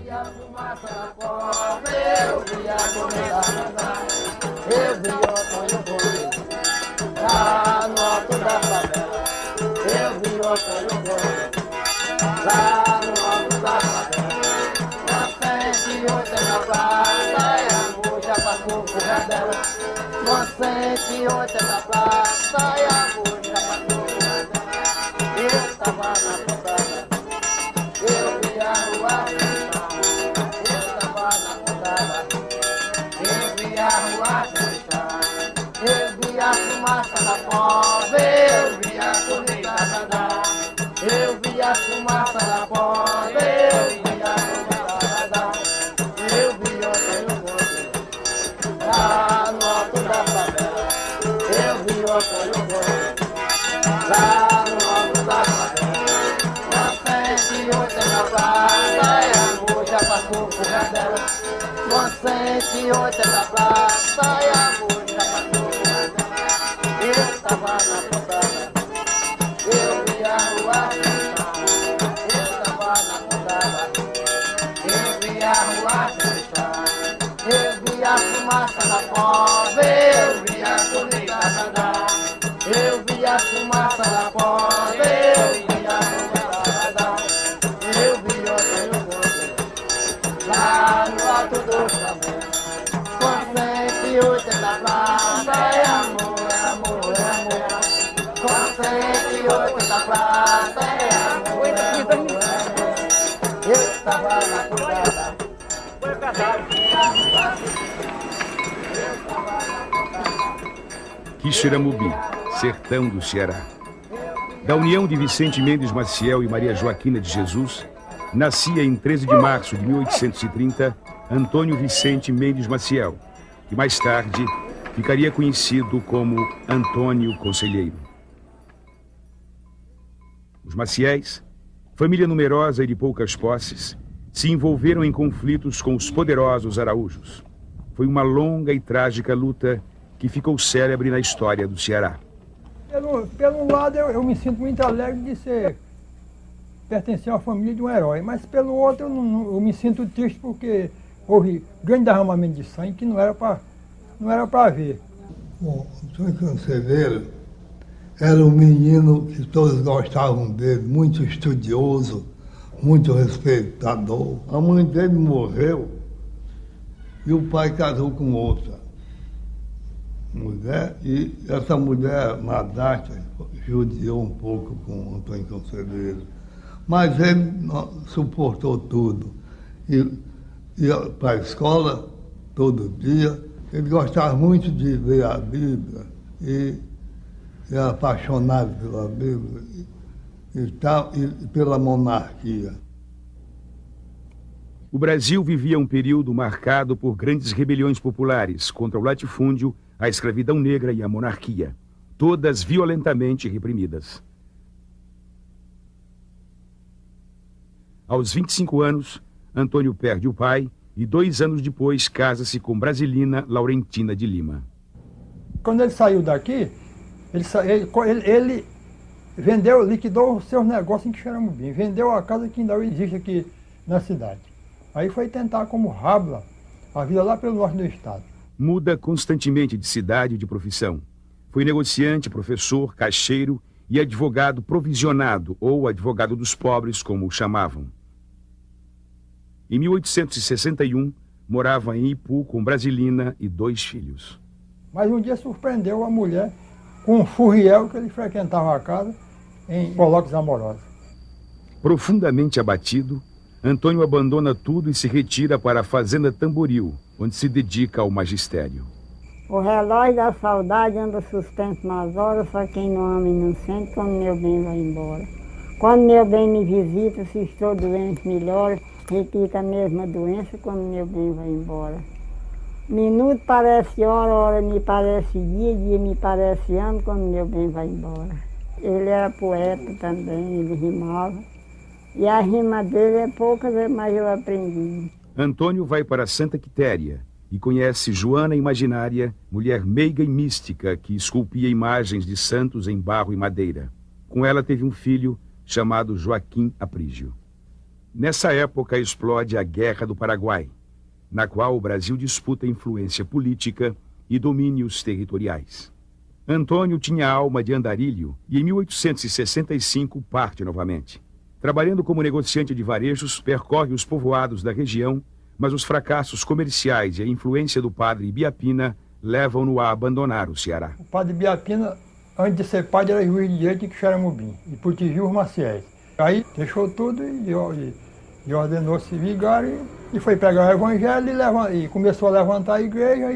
via fumaça na cova, eu via comida nadar, eu via o Antônio Gomes, lá no alto da favela, eu via o Antônio Gomes, lá no alto da favela, na 108 na praça, e a moça passou por dela, na 108 na praça, e a moça passou por dela, eu tava na pontada, eu via a rua fechar, eu tava na pontada, eu via a rua fechar, eu via a fumaça na cova, eu via a comida nadar, eu via a fumaça na cova, eu via a comida nadar, eu via o Antônio Gomes, lá no alto da favela, eu via o Antônio Gomes, lá no alto da favela, na 108 na praça, e a moça passou por dela, na 108 na praça, e a moça passou por dela, eu tava na pontada, eu via a rua fechar, eu tava na pontada, eu via a rua fechar, eu via a fumaça na cova, eu via a comida nadar, eu via a fumaça na cova, eu via a comida nadar, eu via o Antônio Gomes, lá no alto do Xamã, com 108 na praça, é amor, é amor, é amor, com 108 na praça, é amor, é amor, é amor, eu tava na pontada, eu tava na pontada. Quixeramobim, sertão do Ceará. Da união de Vicente Mendes Maciel e Maria Joaquina de Jesus, nascia em 13 de março de 1830 Antônio Vicente Mendes Maciel, que mais tarde ficaria conhecido como Antônio Conselheiro. Os Maciéis, família numerosa e de poucas posses, se envolveram em conflitos com os poderosos araújos. Foi uma longa e trágica luta que ficou célebre na história do Ceará. Pelo lado, eu me sinto muito alegre de pertencer a uma família de um herói, mas pelo outro, eu me sinto triste porque houve grande derramamento de sangue que não era para ver. Bom, Antônio Conselheiro era um menino que todos gostavam dele, muito estudioso, muito respeitador. A mãe dele morreu e o pai casou com outra mulher, e essa mulher, madrasta, judiou um pouco com o Antônio Conselheiro. Mas ele suportou tudo. Ia para a escola todo dia. Ele gostava muito de ler a Bíblia e era apaixonado pela Bíblia e pela monarquia. O Brasil vivia um período marcado por grandes rebeliões populares contra o latifúndio, a escravidão negra e a monarquia, todas violentamente reprimidas. Aos 25 anos, Antônio perde o pai e 2 anos depois casa-se com Brasilina Laurentina de Lima. Quando ele saiu daqui, ele vendeu, liquidou os seus negócios em Quixeramobim, vendeu a casa que ainda existe aqui na cidade. Aí foi tentar como Rábula a vida lá pelo norte do estado. Muda constantemente de cidade e de profissão. Foi negociante, professor, caixeiro e advogado provisionado, ou advogado dos pobres, como o chamavam. Em 1861, morava em Ipu com Brasilina e 2 filhos. Mas um dia surpreendeu a mulher com um furriel que ele frequentava a casa em colóquios amorosos. Profundamente abatido, Antônio abandona tudo e se retira para a Fazenda Tamboril, onde se dedica ao magistério. O relógio da saudade anda suspenso nas horas, só quem não ama e não sente, quando meu bem vai embora. Quando meu bem me visita, se estou doente, melhora, repita a mesma doença quando meu bem vai embora. Minuto parece hora, hora me parece dia, dia me parece ano, quando meu bem vai embora. Ele era poeta também, ele rimava. E a rima dele é poucas, mas eu aprendi. Antônio vai para Santa Quitéria e conhece Joana Imaginária, mulher meiga e mística que esculpia imagens de santos em barro e madeira. Com ela teve um filho chamado Joaquim Aprígio. Nessa época explode a Guerra do Paraguai, na qual o Brasil disputa influência política e domínios territoriais. Antônio tinha alma de andarilho e em 1865 parte novamente. Trabalhando como negociante de varejos, percorre os povoados da região, mas os fracassos comerciais e a influência do padre Ibiapina levam-no a abandonar o Ceará. O padre Ibiapina, antes de ser padre, era juiz de direito em Quixeramobim, e protegia os Maciéis. Aí deixou tudo e ordenou-se vigário e foi pegar o evangelho e começou a levantar a igreja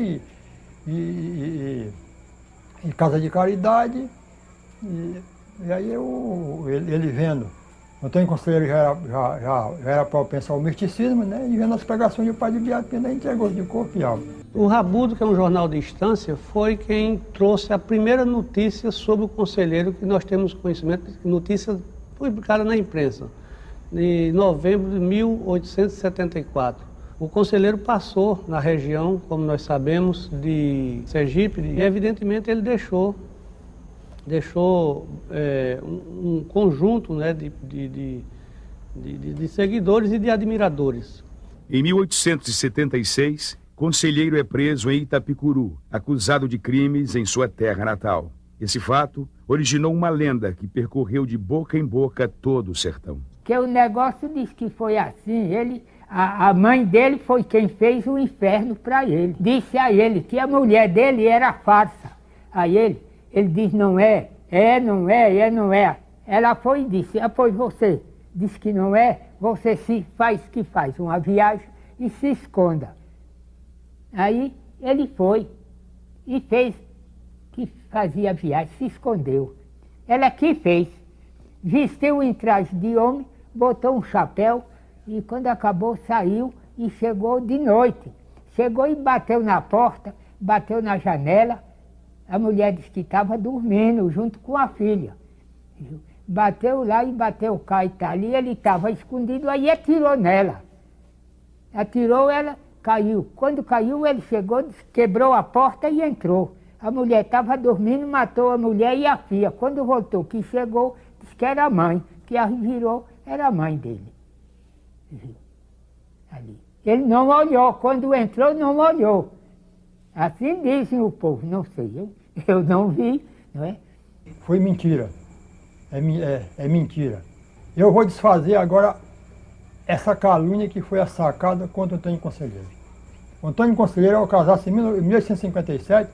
e casa de caridade. E aí ele vendo, Antônio Conselheiro já era propenso ao misticismo, né? E vendo as pregações do padre Ibiapina, entregou-se de corpo e alma. O Rabudo, que é um jornal de instância, foi quem trouxe a primeira notícia sobre o conselheiro que nós temos conhecimento, notícia publicada na imprensa, em novembro de 1874. O conselheiro passou na região, como nós sabemos, de Sergipe, e evidentemente ele deixou um conjunto, né, de seguidores e de admiradores. Em 1876, conselheiro é preso em Itapicuru, acusado de crimes em sua terra natal. Esse fato originou uma lenda que percorreu de boca em boca todo o sertão. Que o negócio diz que foi assim, a mãe dele foi quem fez o inferno para ele. Disse a ele que a mulher dele era farsa. Aí ele diz, não é, não é. Ela foi e disse, pois você diz que não é, você se faz uma viagem e se esconda. Aí ele foi e fez que fazia viagem, se escondeu. Ela que fez, vestiu em traje de homem, botou um chapéu e quando acabou saiu e chegou de noite. Chegou e bateu na porta, bateu na janela. A mulher disse que estava dormindo junto com a filha. Bateu lá e bateu cá e tal. E ele estava escondido, aí atirou nela. Atirou, ela caiu. Quando caiu, ele chegou, quebrou a porta e entrou. A mulher estava dormindo, matou a mulher e a filha. Quando voltou, que chegou, disse que era a mãe. Que a virou, era a mãe dele. Ali. Ele não olhou, quando entrou, não olhou. Assim dizem o povo, não sei, eu não vi, não é? Foi mentira, é mentira. Eu vou desfazer agora essa calúnia que foi assacada contra o Antônio Conselheiro. O Antônio Conselheiro, ao casar-se em 1857,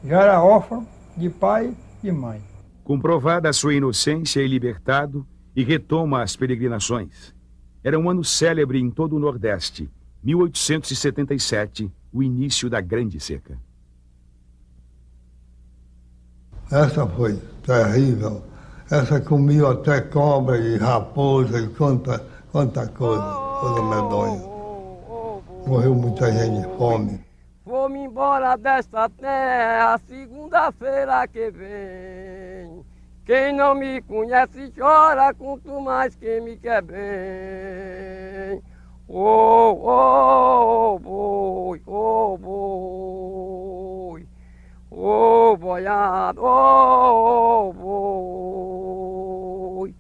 já era órfão de pai e mãe. Comprovada a sua inocência e libertado, e retoma as peregrinações. Era um ano célebre em todo o Nordeste, 1877, o início da Grande Seca. Essa foi terrível. Essa comia até cobra e raposa e quanta coisa medonha. Morreu muita gente de fome. Vou-me embora desta terra, segunda-feira que vem. Quem não me conhece chora, quanto mais quem me quer bem. Oh, boi, boiado, boi.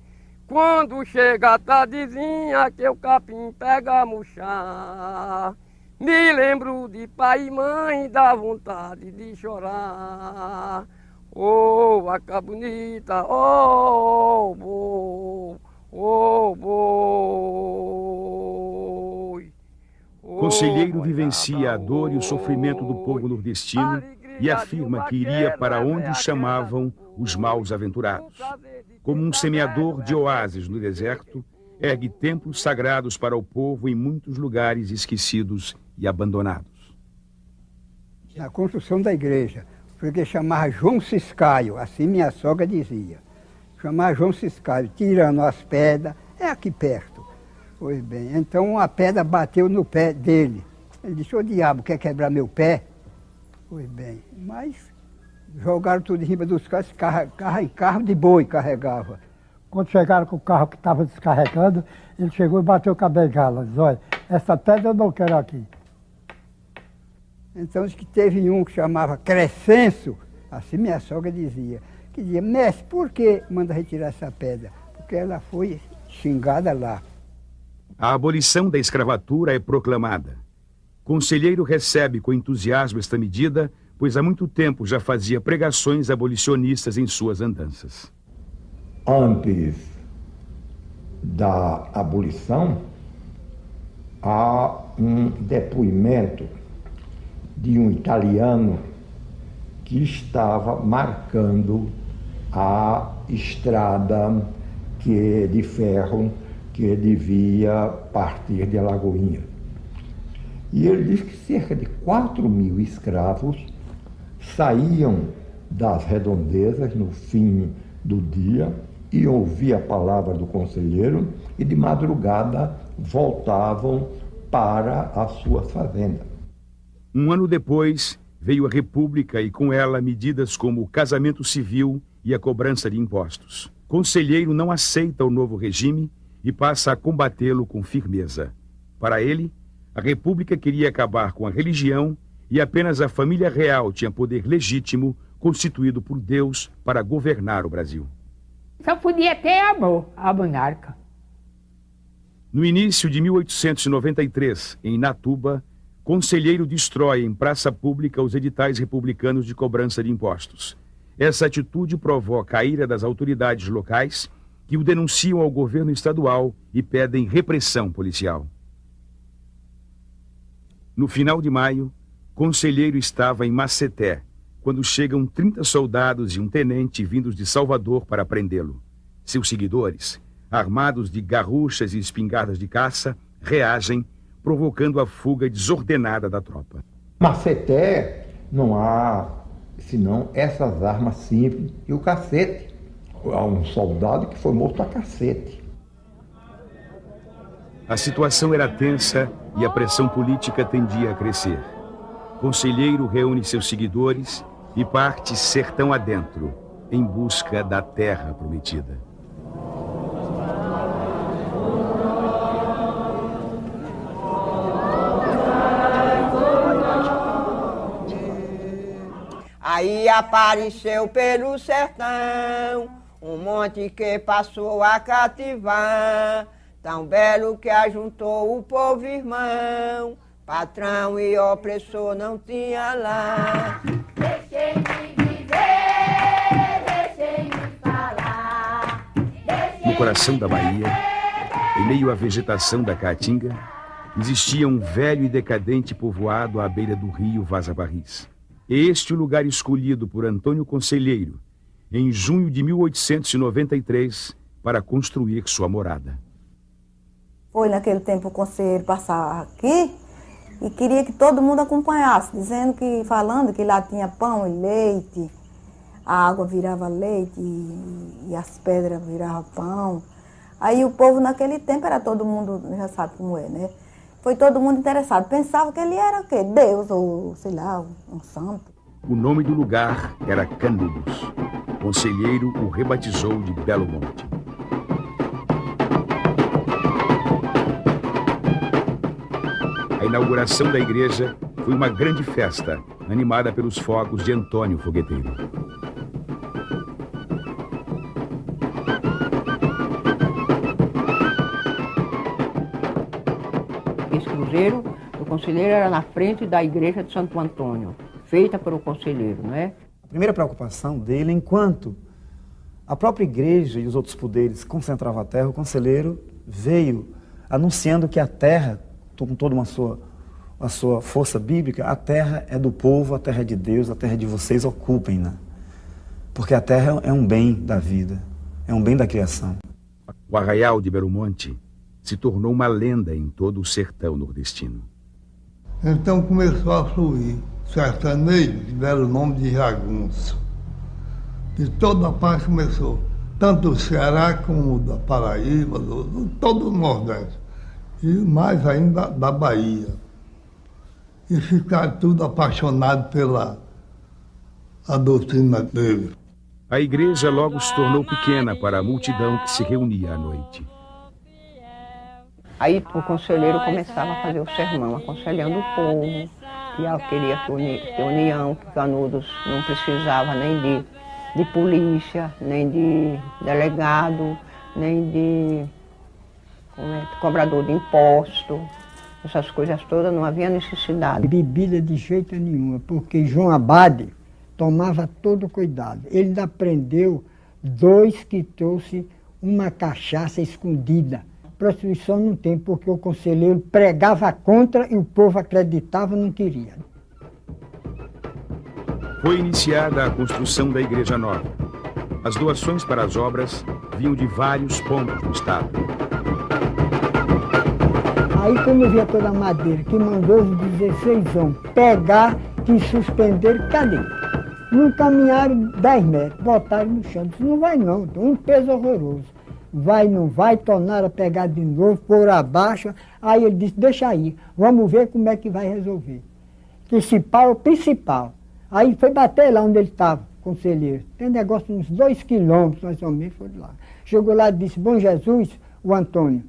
Quando chega a tardezinha que o capim pega a murchar, me lembro de pai e mãe, dá vontade de chorar. Oh, vaca bonita, oh, boi. Conselheiro vivencia a dor e o sofrimento do povo nordestino e afirma que iria para onde o chamavam os maus aventurados. Como um semeador de oásis no deserto, ergue templos sagrados para o povo em muitos lugares esquecidos e abandonados. Na construção da igreja, porque chamava João Ciscaio, assim minha sogra dizia. Chamava João Ciscaio, tirando as pedras, é aqui perto. Pois bem, então uma pedra bateu no pé dele. Ele disse, ô diabo, quer quebrar meu pé? Pois bem, mas jogaram tudo em cima dos carros, carro de boi carregava. Quando chegaram com o carro que estava descarregando, ele chegou e bateu com a bengala. Disse, olha, essa pedra eu não quero aqui. Então diz que teve um que chamava Crescenso, assim minha sogra dizia, que dizia, mestre, por que manda retirar essa pedra? Porque ela foi xingada lá. A abolição da escravatura é proclamada. Conselheiro recebe com entusiasmo esta medida, pois há muito tempo já fazia pregações abolicionistas em suas andanças. Antes da abolição, há um depoimento de um italiano que estava marcando a estrada de ferro que devia partir de Alagoinha. E ele diz que cerca de 4.000 escravos saíam das redondezas no fim do dia e ouviam a palavra do conselheiro e de madrugada voltavam para a sua fazenda. Um ano depois, veio a República e com ela medidas como o casamento civil e a cobrança de impostos. Conselheiro não aceita o novo regime e passa a combatê-lo com firmeza. Para ele, a República queria acabar com a religião e apenas a família real tinha poder legítimo constituído por Deus para governar o Brasil. Só podia ter amor, a monarca. No início de 1893, em Natuba, Conselheiro destrói em praça pública os editais republicanos de cobrança de impostos. Essa atitude provoca a ira das autoridades locais, que o denunciam ao governo estadual e pedem repressão policial. No final de maio, Conselheiro estava em Maceté, quando chegam 30 soldados e um tenente vindos de Salvador para prendê-lo. Seus seguidores, armados de garruchas e espingardas de caça, reagem, provocando a fuga desordenada da tropa. Maceté não há senão essas armas simples e o cacete. Há um soldado que foi morto a cacete. A situação era tensa e a pressão política tendia a crescer. Conselheiro reúne seus seguidores e parte sertão adentro, em busca da terra prometida. Aí apareceu pelo sertão um monte que passou a cativar, tão belo que ajuntou o povo irmão, patrão e opressor não tinha lá. Deixei-me viver, deixei-me falar. No coração da Bahia, em meio à vegetação da Caatinga, existia um velho e decadente povoado à beira do rio Vaza Barris. Este o lugar escolhido por Antônio Conselheiro, em junho de 1893, para construir sua morada. Foi naquele tempo o conselheiro passar aqui e queria que todo mundo acompanhasse, falando que lá tinha pão e leite, a água virava leite e as pedras viravam pão. Aí o povo naquele tempo era todo mundo, já sabe como é, né? Foi todo mundo interessado. Pensava que ele era o quê? Deus, ou sei lá, um santo. O nome do lugar era Canudos. Conselheiro o rebatizou de Belo Monte. A inauguração da igreja foi uma grande festa, animada pelos fogos de Antônio Fogueteiro. Esse cruzeiro do conselheiro era na frente da igreja de Santo Antônio, feita pelo conselheiro, não é? A primeira preocupação dele, enquanto a própria igreja e os outros poderes concentravam a terra, o conselheiro veio anunciando que a terra, com toda a sua força bíblica, a terra é do povo, a terra é de Deus, a terra é de vocês, ocupem-na. Porque a terra é um bem da vida, é um bem da criação. O arraial de Belo Monte se tornou uma lenda em todo o sertão nordestino. Então começou a fluir sertanejo, que deram o nome de jagunço. De toda parte começou, tanto do Ceará como da Paraíba, todo o Nordeste, e mais ainda da Bahia. E ficaram tudo apaixonados pela doutrina dele. A igreja logo se tornou pequena para a multidão que se reunia à noite. Aí o conselheiro começava a fazer o sermão, aconselhando o povo, que queria ter união, que Canudos não precisava nem de polícia, nem de delegado, nem de cobrador de imposto, essas coisas todas, não havia necessidade. Bebida de jeito nenhum, porque João Abade tomava todo cuidado. Ele ainda prendeu 2 que trouxe uma cachaça escondida. Prostituição não tem, porque o conselheiro pregava contra e o povo acreditava e não queria. Foi iniciada a construção da Igreja Nova. As doações para as obras vinham de vários pontos do estado. Aí quando via toda a madeira, que mandou os 16 homens pegar e suspender, cadê? Não caminharam 10 metros, botaram no chão. Disse, não vai não, um peso horroroso. Vai, não vai, tornaram a pegar de novo, pôr abaixo. Aí ele disse, deixa aí, vamos ver como é que vai resolver. Principal é o principal. Aí foi bater lá onde ele estava, conselheiro. Tem negócio uns 2 quilômetros, mais ou menos, foi lá. Chegou lá e disse, bom Jesus, o Antônio,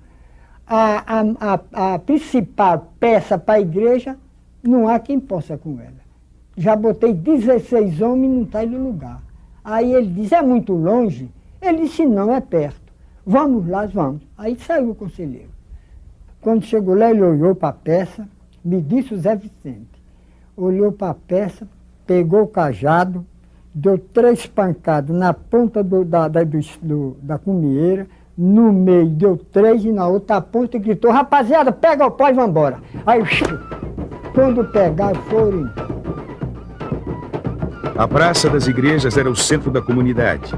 a principal peça para a igreja, não há quem possa com ela. Já botei 16 homens e não está no lugar. Aí ele disse, é muito longe? Ele disse, não, é perto. Vamos lá, vamos. Aí saiu o conselheiro. Quando chegou lá, ele olhou para a peça, me disse o Zé Vicente. Olhou para a peça, pegou o cajado, deu 3 pancadas na ponta da cumieira, no meio deu 3 e na outra ponta gritou, rapaziada, pega o pó e vamos embora. Aí, quando pegaram, foram. A Praça das Igrejas era o centro da comunidade.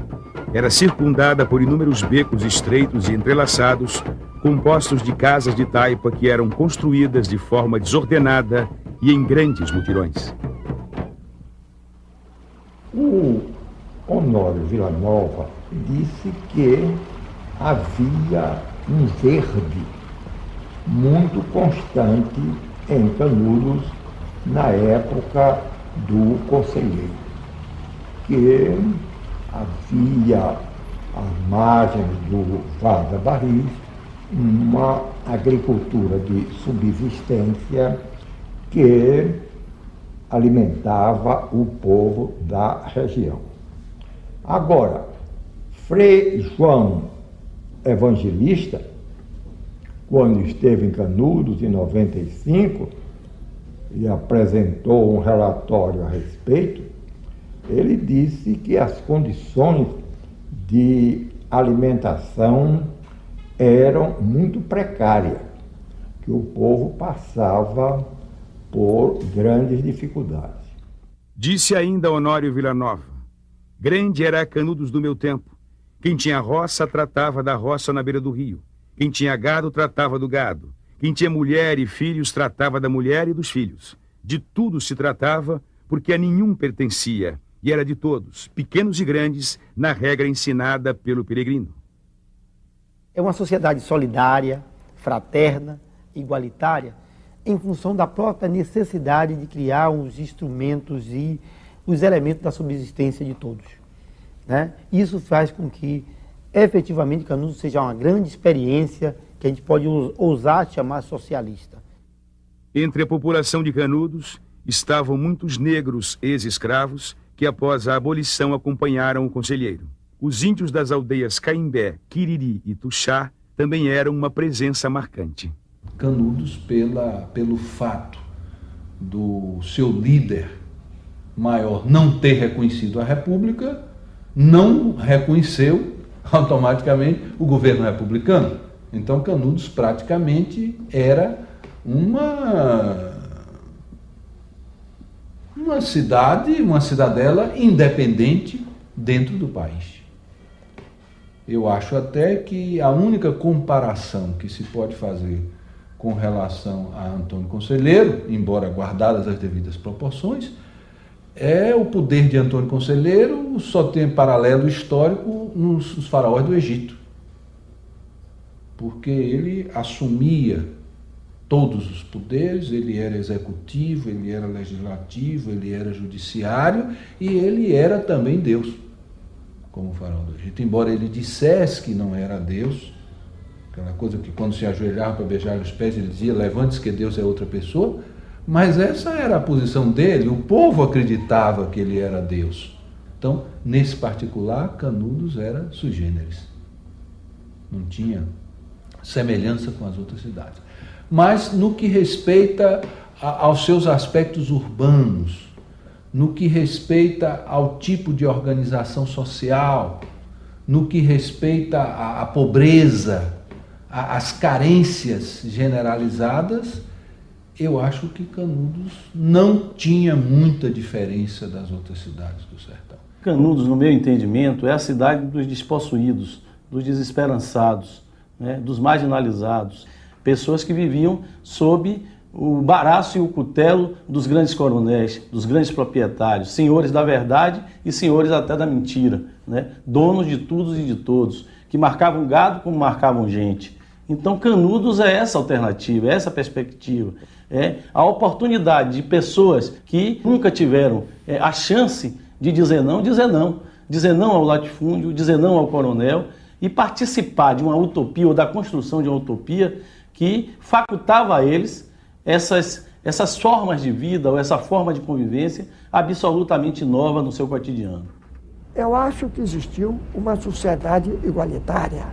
Era circundada por inúmeros becos estreitos e entrelaçados, compostos de casas de taipa que eram construídas de forma desordenada e em grandes mutirões. O Honório Villanova disse que havia um verde muito constante em Canudos na época do conselheiro, que havia às margens do Vale da Barris uma agricultura de subsistência que alimentava o povo da região. Agora, Frei João Evangelista, quando esteve em Canudos, em 95, e apresentou um relatório a respeito, ele disse que as condições de alimentação eram muito precárias, que o povo passava por grandes dificuldades. Disse ainda Honório Villanova, grande era Canudos do meu tempo. Quem tinha roça tratava da roça na beira do rio. Quem tinha gado tratava do gado. Quem tinha mulher e filhos tratava da mulher e dos filhos. De tudo se tratava, porque a nenhum pertencia, e era de todos, pequenos e grandes, na regra ensinada pelo peregrino. É uma sociedade solidária, fraterna, igualitária, em função da própria necessidade de criar os instrumentos e os elementos da subsistência de todos, né? Isso faz com que, efetivamente, Canudos seja uma grande experiência que a gente pode ousar chamar socialista. Entre a população de Canudos estavam muitos negros ex-escravos que, após a abolição, acompanharam o conselheiro. Os índios das aldeias Caimbé, Quiriri e Tuxá também eram uma presença marcante. Canudos, pelo fato do seu líder maior não ter reconhecido a República, não reconheceu automaticamente o governo republicano. Então Canudos praticamente era uma cidade, uma cidadela independente dentro do país. Eu acho até que a única comparação que se pode fazer com relação a Antônio Conselheiro, embora guardadas as devidas proporções, é o poder de Antônio Conselheiro só tem paralelo histórico nos faraós do Egito. Porque ele assumia todos os poderes, ele era executivo, ele era legislativo, ele era judiciário e ele era também Deus, como o faraó do Egito. Embora ele dissesse que não era Deus, aquela coisa que quando se ajoelhava para beijar os pés ele dizia, levante-se que Deus é outra pessoa, mas essa era a posição dele, o povo acreditava que ele era Deus. Então, nesse particular, Canudos era sui generis. Não tinha semelhança com as outras cidades. Mas no que respeita aos seus aspectos urbanos, no que respeita ao tipo de organização social, no que respeita à pobreza, às carências generalizadas, eu acho que Canudos não tinha muita diferença das outras cidades do sertão. Canudos, no meu entendimento, é a cidade dos despossuídos, dos desesperançados, né, dos marginalizados, pessoas que viviam sob o baraço e o cutelo dos grandes coronéis, dos grandes proprietários, senhores da verdade e senhores até da mentira, né? Donos de tudo e de todos, que marcavam gado como marcavam gente. Então Canudos é essa alternativa, é essa perspectiva, é a oportunidade de pessoas que nunca tiveram a chance de dizer não ao latifúndio, dizer não ao coronel e participar de uma utopia ou da construção de uma utopia que facultava a eles essas formas de vida ou essa forma de convivência absolutamente nova no seu cotidiano. Eu acho que existiu uma sociedade igualitária,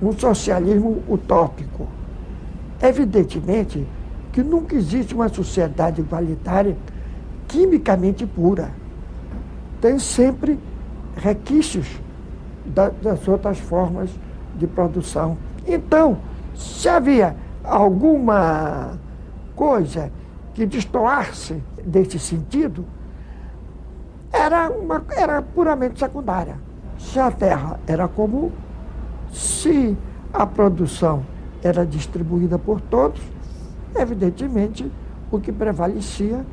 um socialismo utópico. Evidentemente que nunca existe uma sociedade igualitária quimicamente pura. Tem sempre requisitos das outras formas de produção. Então, se havia alguma coisa que destoasse desse sentido, era puramente secundária. Se a terra era comum, se a produção era distribuída por todos, evidentemente o que prevalecia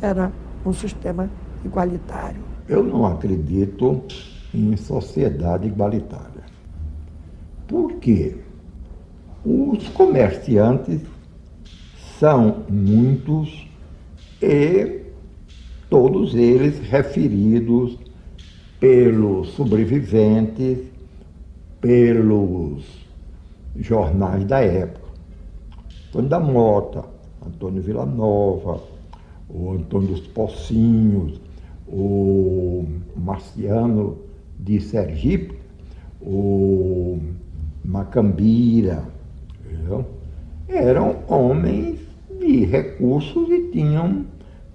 era um sistema igualitário. Eu não acredito em sociedade igualitária. Por quê? Os comerciantes são muitos e todos eles referidos pelos sobreviventes, pelos jornais da época. Antônio da Mota, Antônio Villanova, o Antônio dos Pocinhos, o Marciano de Sergipe, o Macambira, entendeu? Eram homens de recursos e tinham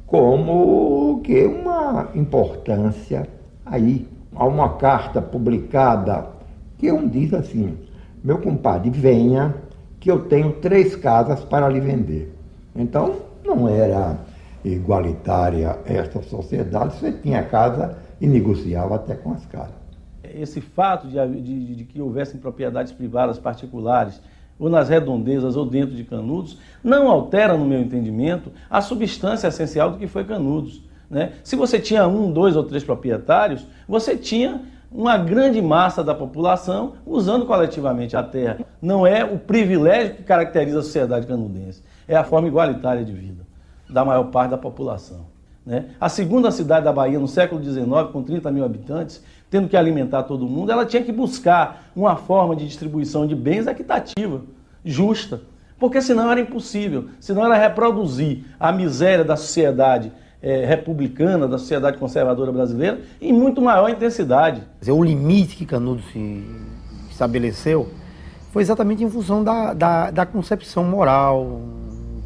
como que uma importância aí. Há uma carta publicada que um diz assim: meu compadre, venha que eu tenho 3 casas para lhe vender. Então não era igualitária esta sociedade, você tinha casa e negociava até com as casas. Esse fato de que houvessem propriedades privadas particulares, ou nas redondezas ou dentro de Canudos, não altera, no meu entendimento, a substância essencial do que foi Canudos, né? Se você tinha 1, 2 ou 3 proprietários, você tinha uma grande massa da população usando coletivamente a terra. Não é o privilégio que caracteriza a sociedade canudense, é a forma igualitária de vida da maior parte da população, né? A segunda cidade da Bahia, no século XIX, com 30 mil habitantes, tendo que alimentar todo mundo, ela tinha que buscar uma forma de distribuição de bens equitativa, justa, porque senão era impossível, senão era reproduzir a miséria da sociedade republicana, da sociedade conservadora brasileira, em muito maior intensidade. O limite que Canudos se estabeleceu foi exatamente em função da concepção moral,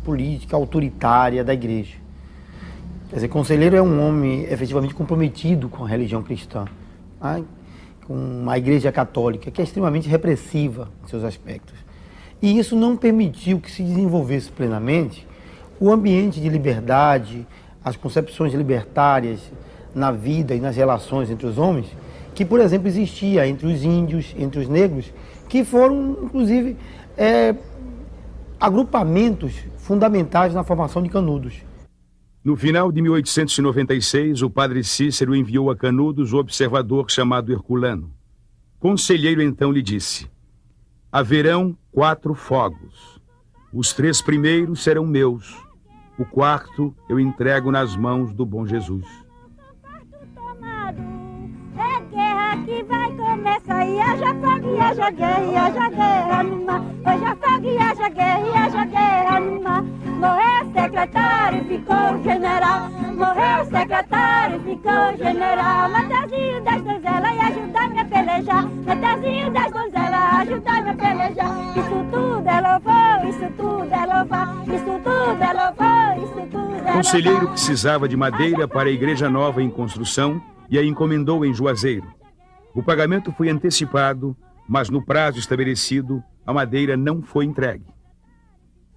política, autoritária da igreja. Quer dizer, Conselheiro é um homem efetivamente comprometido com a religião cristã, com a igreja católica, que é extremamente repressiva em seus aspectos. E isso não permitiu que se desenvolvesse plenamente o ambiente de liberdade, as concepções libertárias na vida e nas relações entre os homens, que, por exemplo, existia entre os índios, entre os negros, que foram, inclusive, agrupamentos fundamentais na formação de Canudos. No final de 1896, o padre Cícero enviou a Canudos o observador chamado Herculano. Conselheiro então lhe disse: haverão 4 fogos. Os 3 primeiros serão meus. O 4º eu entrego nas mãos do bom Jesus. É guerra que vai começar, e haja fogo, e haja guerra no mar. Hoje a fogo, e haja guerra no mar. Morreu secretário, ficou general. Morreu o secretário, ficou general. Matezinho das donzelas e ajudai-me a pelejar. Matezinho das donzelas, ajudai-me a pelejar. Isso tudo é louvor, isso tudo é louvar. Isso tudo é louvor, isso tudo é louvar. O conselheiro precisava de madeira para a igreja nova em construção e a encomendou em Juazeiro. O pagamento foi antecipado, mas no prazo estabelecido, a madeira não foi entregue.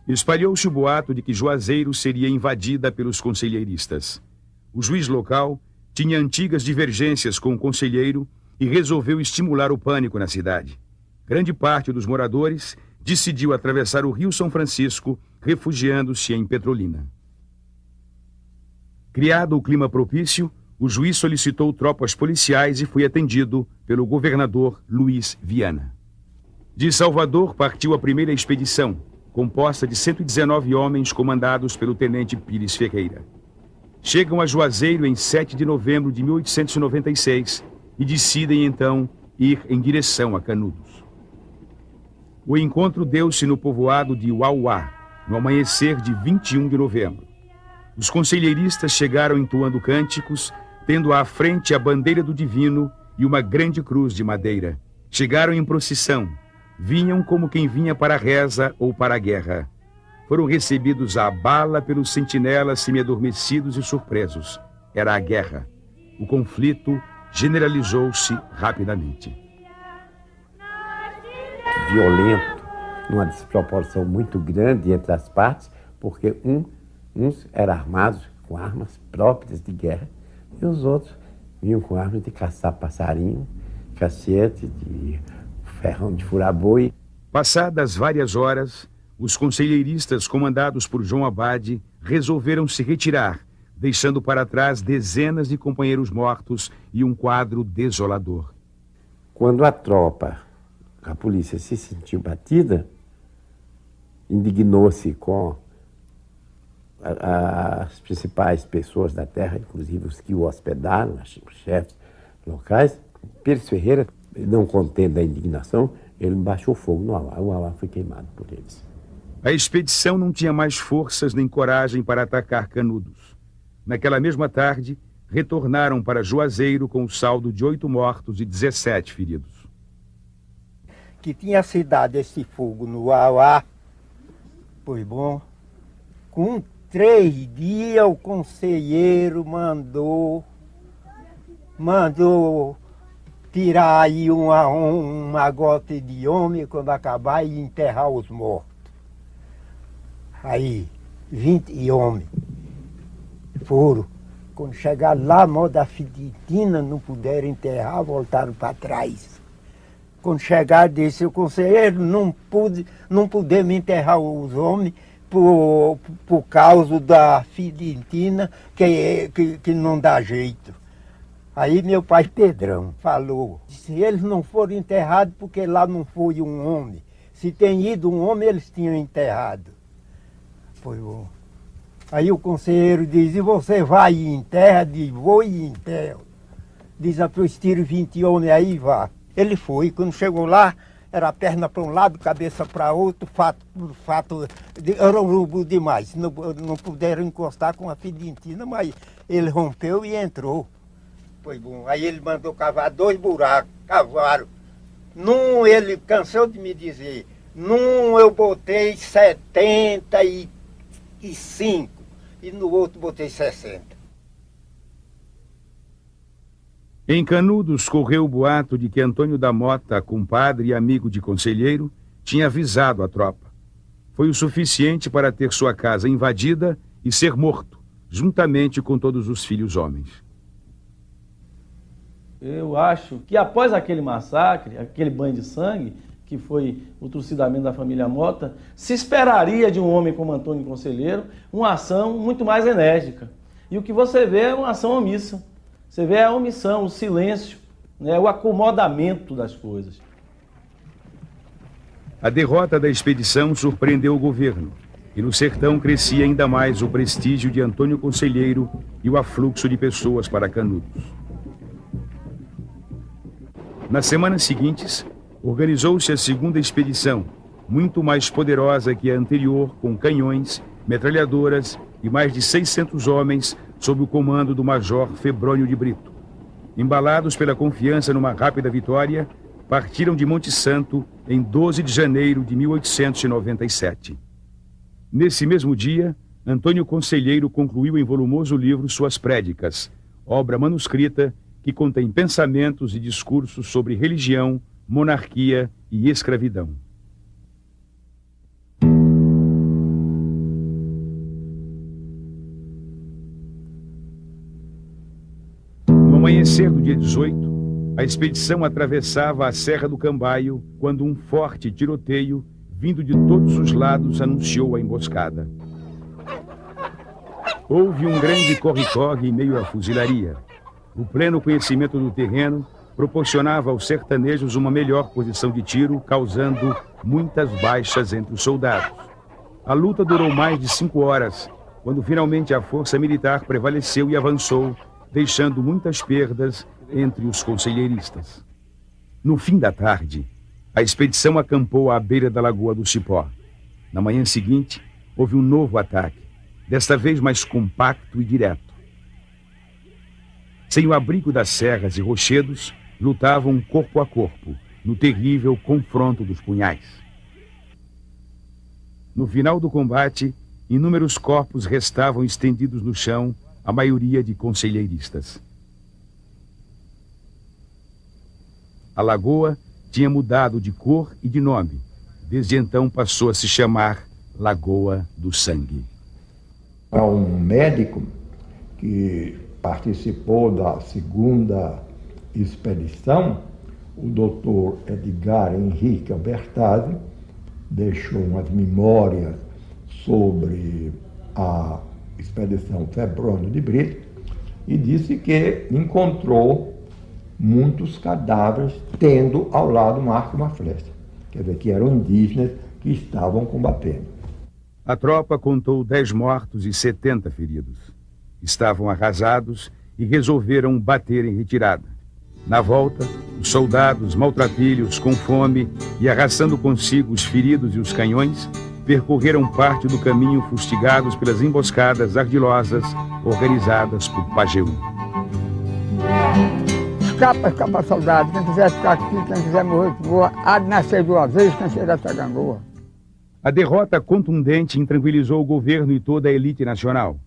Espalhou-se o boato de que Juazeiro seria invadida pelos conselheiristas. O juiz local tinha antigas divergências com o conselheiro e resolveu estimular o pânico na cidade. Grande parte dos moradores decidiu atravessar o Rio São Francisco, refugiando-se em Petrolina. Criado o clima propício, o juiz solicitou tropas policiais e foi atendido pelo governador Luiz Viana. De Salvador partiu a primeira expedição, composta de 119 homens comandados pelo tenente Pires Ferreira. Chegam a Juazeiro em 7 de novembro de 1896 e decidem então ir em direção a Canudos. O encontro deu-se no povoado de Uauá, no amanhecer de 21 de novembro. Os conselheiristas chegaram entoando cânticos, tendo à frente a bandeira do divino e uma grande cruz de madeira. Chegaram em procissão, vinham como quem vinha para a reza ou para a guerra. Foram recebidos à bala pelos sentinelas semi-adormecidos e surpresos. Era a guerra. O conflito generalizou-se rapidamente. Violento, numa desproporção muito grande entre as partes, porque uns eram armados com armas próprias de guerra e os outros vinham com armas de caçar passarinho, cacete, de ferrão de furar boi. Passadas várias horas, os conselheiristas comandados por João Abade resolveram se retirar, deixando para trás dezenas de companheiros mortos e um quadro desolador. Quando a polícia se sentiu batida, indignou-se com as principais pessoas da terra, inclusive os que o hospedaram, os chefes locais. Pires Ferreira, não contendo a indignação, ele baixou fogo no Uauá. O Uauá foi queimado por eles. A expedição não tinha mais forças nem coragem para atacar Canudos. Naquela mesma tarde, retornaram para Juazeiro com o saldo de 8 mortos e 17 feridos. Que tinha se dado esse fogo no Uauá, pois bom, com 3 dias o conselheiro mandou tirar aí uma gota de homem quando acabar e enterrar os mortos. Aí, 20 homens foram. Quando chegaram lá, mó da Fiditina, não puderam enterrar, voltaram para trás. Quando chegaram, disse o conselheiro, não podemos enterrar os homens por causa da Fiditina, que não dá jeito. Aí meu pai Pedrão falou, se eles não foram enterrados porque lá não foi um homem. Se tem ido um homem, eles tinham enterrado. Foi bom. Aí o conselheiro diz, e você vai e enterra? Diz, vou e enterro. Diz, eu tiro 20 homens aí, vá. Ele foi, quando chegou lá, era a perna para um lado, cabeça para outro, era um rubo demais. Não puderam encostar com a Fidentina, mas ele rompeu e entrou. Foi bom. Aí ele mandou cavar 2 buracos, cavaram. Num, ele cansou de me dizer, num eu botei 75 e no outro botei 60. Em Canudos correu o boato de que Antônio da Mota, compadre e amigo de conselheiro, tinha avisado a tropa. Foi o suficiente para ter sua casa invadida e ser morto, juntamente com todos os filhos homens. Eu acho que após aquele massacre, aquele banho de sangue, que foi o trucidamento da família Mota, se esperaria de um homem como Antônio Conselheiro uma ação muito mais enérgica. E o que você vê é uma ação omissa. Você vê a omissão, o silêncio, né, o acomodamento das coisas. A derrota da expedição surpreendeu o governo, e no sertão crescia ainda mais o prestígio de Antônio Conselheiro e o afluxo de pessoas para Canudos. Nas semanas seguintes, organizou-se a segunda expedição, muito mais poderosa que a anterior, com canhões, metralhadoras e mais de 600 homens sob o comando do major Febrônio de Brito. Embalados pela confiança numa rápida vitória, partiram de Monte Santo em 12 de janeiro de 1897. Nesse mesmo dia, Antônio Conselheiro concluiu em volumoso livro suas prédicas, obra manuscrita que contém pensamentos e discursos sobre religião, monarquia e escravidão. No amanhecer do dia 18, a expedição atravessava a Serra do Cambaio quando um forte tiroteio, vindo de todos os lados, anunciou a emboscada. Houve um grande corre-corre em meio à fuzilaria. O pleno conhecimento do terreno proporcionava aos sertanejos uma melhor posição de tiro, causando muitas baixas entre os soldados. A luta durou mais de 5 horas, quando finalmente a força militar prevaleceu e avançou, deixando muitas perdas entre os conselheiristas. No fim da tarde, a expedição acampou à beira da Lagoa do Cipó. Na manhã seguinte, houve um novo ataque, desta vez mais compacto e direto. Sem o abrigo das serras e rochedos, lutavam corpo a corpo, no terrível confronto dos punhais. No final do combate, inúmeros corpos restavam estendidos no chão, a maioria de conselheiristas. A lagoa tinha mudado de cor e de nome. Desde então passou a se chamar Lagoa do Sangue. Há um médico que participou da segunda expedição, o doutor Edgar Henrique Albertazzi, deixou umas memórias sobre a expedição Febrônio de Brito e disse que encontrou muitos cadáveres tendo ao lado um arco e uma flecha. Quer dizer, que eram indígenas que estavam combatendo. A tropa contou 10 mortos e 70 feridos. Estavam arrasados e resolveram bater em retirada. Na volta, os soldados, maltrapilhos, com fome e arrastando consigo os feridos e os canhões, percorreram parte do caminho fustigados pelas emboscadas ardilosas organizadas por Pajeú. Escapa, soldado. Quem quiser ficar aqui, quem quiser morrer, voa. Há de nascer 2 vezes, quem chegar essa gangoa. A derrota contundente intranquilizou o governo e toda a elite nacional.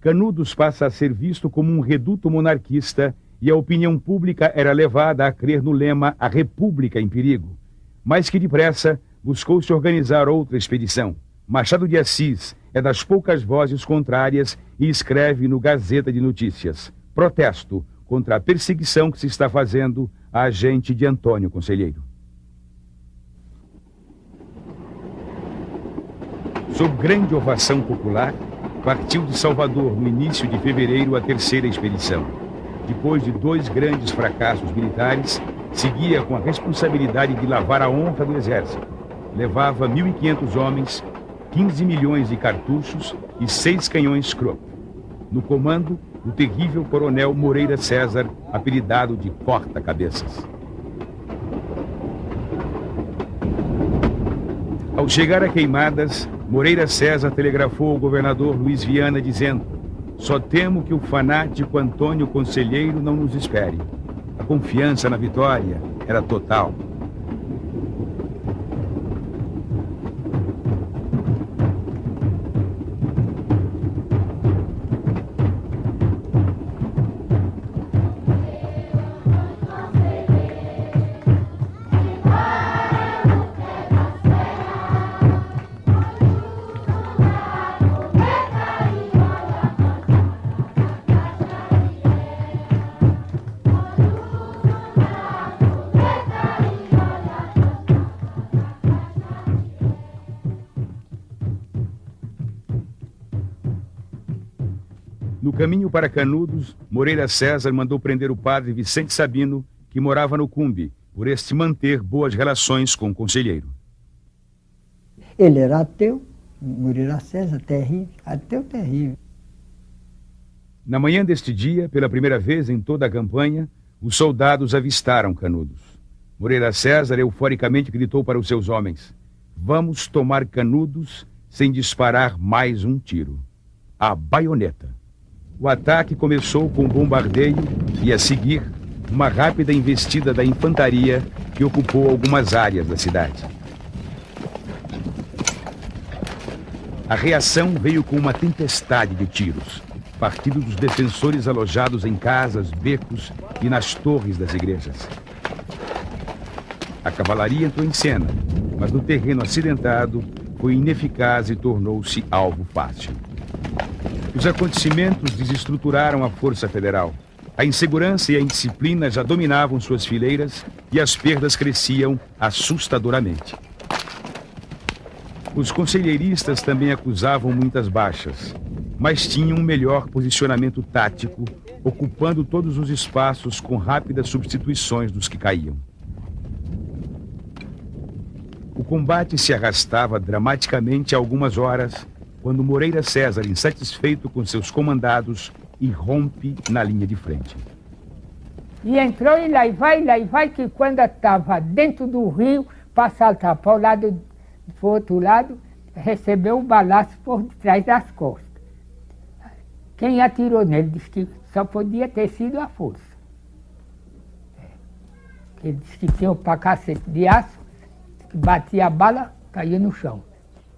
Canudos passa a ser visto como um reduto monarquista e a opinião pública era levada a crer no lema "A República em Perigo". Mais que depressa, buscou-se organizar outra expedição. Machado de Assis é das poucas vozes contrárias e escreve no Gazeta de Notícias: protesto contra a perseguição que se está fazendo à agente de Antônio Conselheiro. Sob grande ovação popular, partiu de Salvador no início de fevereiro a terceira expedição. Depois de 2 grandes fracassos militares, seguia com a responsabilidade de lavar a honra do exército. Levava 1.500 homens, 15 milhões de cartuchos e 6 canhões Krupp. No comando, o terrível coronel Moreira César, apelidado de Corta-Cabeças. Ao chegar a Queimadas, Moreira César telegrafou ao governador Luiz Viana dizendo: "Só temo que o fanático Antônio Conselheiro não nos espere." A confiança na vitória era total. No caminho para Canudos, Moreira César mandou prender o padre Vicente Sabino, que morava no Cumbe, por este manter boas relações com o conselheiro. Ele era ateu, Moreira César, terrível, ateu terrível. Na manhã deste dia, pela primeira vez em toda a campanha, os soldados avistaram Canudos. Moreira César euforicamente gritou para os seus homens: "Vamos tomar Canudos sem disparar mais um tiro. A baioneta." O ataque começou com um bombardeio e, a seguir, uma rápida investida da infantaria que ocupou algumas áreas da cidade. A reação veio com uma tempestade de tiros, partindo dos defensores alojados em casas, becos e nas torres das igrejas. A cavalaria entrou em cena, mas no terreno acidentado foi ineficaz e tornou-se alvo fácil. Os acontecimentos desestruturaram a Força Federal. A insegurança e a indisciplina já dominavam suas fileiras e as perdas cresciam assustadoramente. Os conselheiristas também acusavam muitas baixas, mas tinham um melhor posicionamento tático, ocupando todos os espaços com rápidas substituições dos que caíam. O combate se arrastava dramaticamente há algumas horas, quando Moreira César, insatisfeito com seus comandados, irrompe na linha de frente. E entrou e lá e vai, que quando estava dentro do rio, para saltar para o lado, para o outro lado, recebeu um balaço por trás das costas. Quem atirou nele disse que só podia ter sido a força. Ele disse que tinha um pacacete de aço, que batia a bala, caía no chão.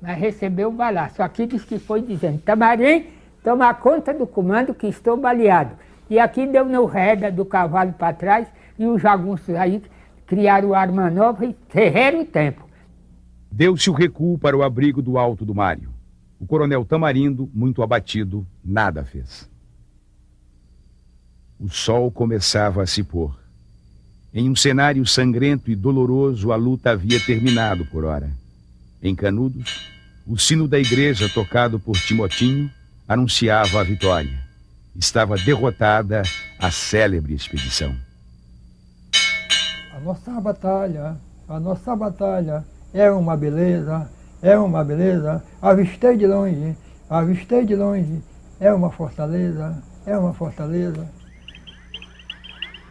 Mas recebeu o balaço. Aqui diz que foi dizendo: Tamarim, toma conta do comando que estou baleado. E aqui deu no reda do cavalo para trás e os jagunços aí criaram arma nova e ferreram o tempo. Deu-se o recuo para o abrigo do Alto do Mário. O coronel Tamarindo, muito abatido, nada fez. O sol começava a se pôr. Em um cenário sangrento e doloroso, a luta havia terminado por ora. Em Canudos, o sino da igreja, tocado por Timotinho, anunciava a vitória. Estava derrotada a célebre expedição. A nossa batalha é uma beleza, é uma beleza. Avistei de longe, é uma fortaleza, é uma fortaleza.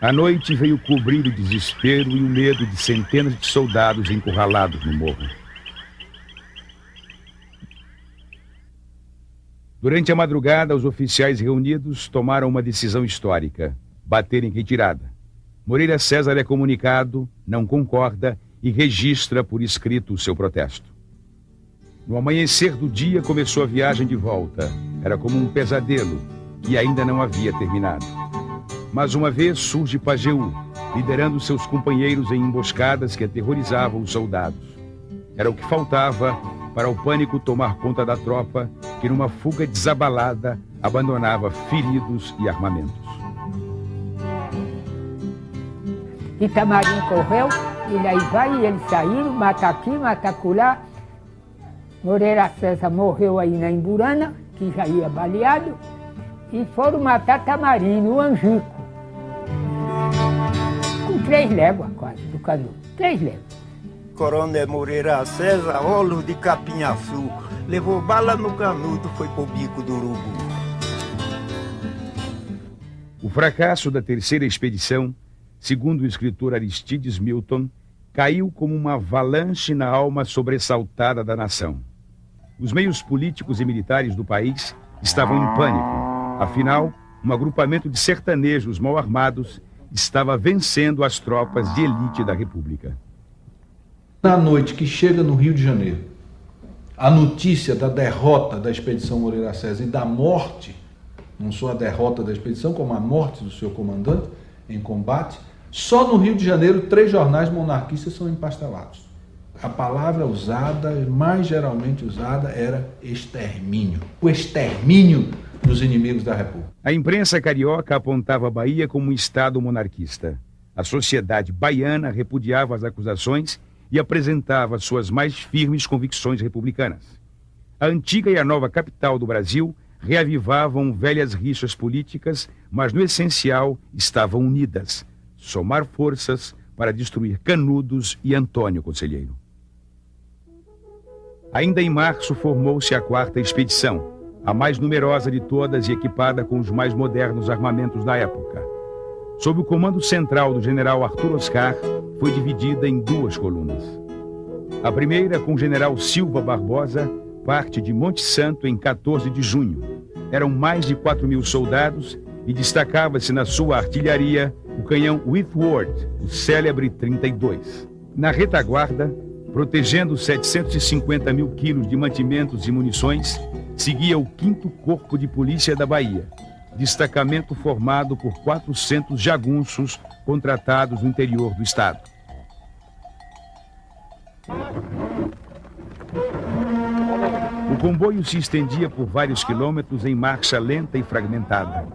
A noite veio cobrir o desespero e o medo de centenas de soldados encurralados no morro. Durante a madrugada, os oficiais reunidos tomaram uma decisão histórica: bater em retirada. Moreira César é comunicado, não concorda e registra por escrito o seu protesto. No amanhecer do dia começou a viagem de volta. Era como um pesadelo que ainda não havia terminado. Mais uma vez surge Pajeú, liderando seus companheiros em emboscadas que aterrorizavam os soldados. Era o que faltava para o pânico tomar conta da tropa, que numa fuga desabalada abandonava feridos e armamentos. Itamarim correu, e aí vai, e eles saíram, mata aqui, mata acolá. Moreira César morreu aí na Imburana, que já ia baleado, e foram matar Tamarim no Angico. Com 3 léguas quase do Canudo, 3 léguas. Coronel Moreira César, olhos de capinhaçu, levou bala no Canudo, foi pro bico do urubu. O fracasso da terceira expedição, segundo o escritor Aristides Milton, caiu como uma avalanche na alma sobressaltada da nação. Os meios políticos e militares do país estavam em pânico. Afinal, um agrupamento de sertanejos mal armados estava vencendo as tropas de elite da República. Na noite que chega no Rio de Janeiro, a notícia da derrota da expedição Moreira César e da morte, não só a derrota da expedição, como a morte do seu comandante em combate, só no Rio de Janeiro 3 jornais monarquistas são empastelados. A palavra usada, mais geralmente usada, era extermínio. O extermínio dos inimigos da República. A imprensa carioca apontava a Bahia como um estado monarquista. A sociedade baiana repudiava as acusações e apresentava suas mais firmes convicções republicanas. A antiga e a nova capital do Brasil reavivavam velhas rixas políticas, mas no essencial estavam unidas: somar forças para destruir Canudos e Antônio Conselheiro. Ainda em março formou-se a 4ª expedição, a mais numerosa de todas e equipada com os mais modernos armamentos da época. Sob o comando central do general Arthur Oscar, foi dividida em 2 colunas. A primeira, com o general Silva Barbosa, parte de Monte Santo em 14 de junho. Eram mais de 4.000 soldados e destacava-se na sua artilharia o canhão Whitworth, o célebre 32. Na retaguarda, protegendo 750 mil quilos de mantimentos e munições, seguia o 5º Corpo de Polícia da Bahia, destacamento formado por 400 jagunços contratados no interior do estado. O comboio se estendia por vários quilômetros em marcha lenta e fragmentada.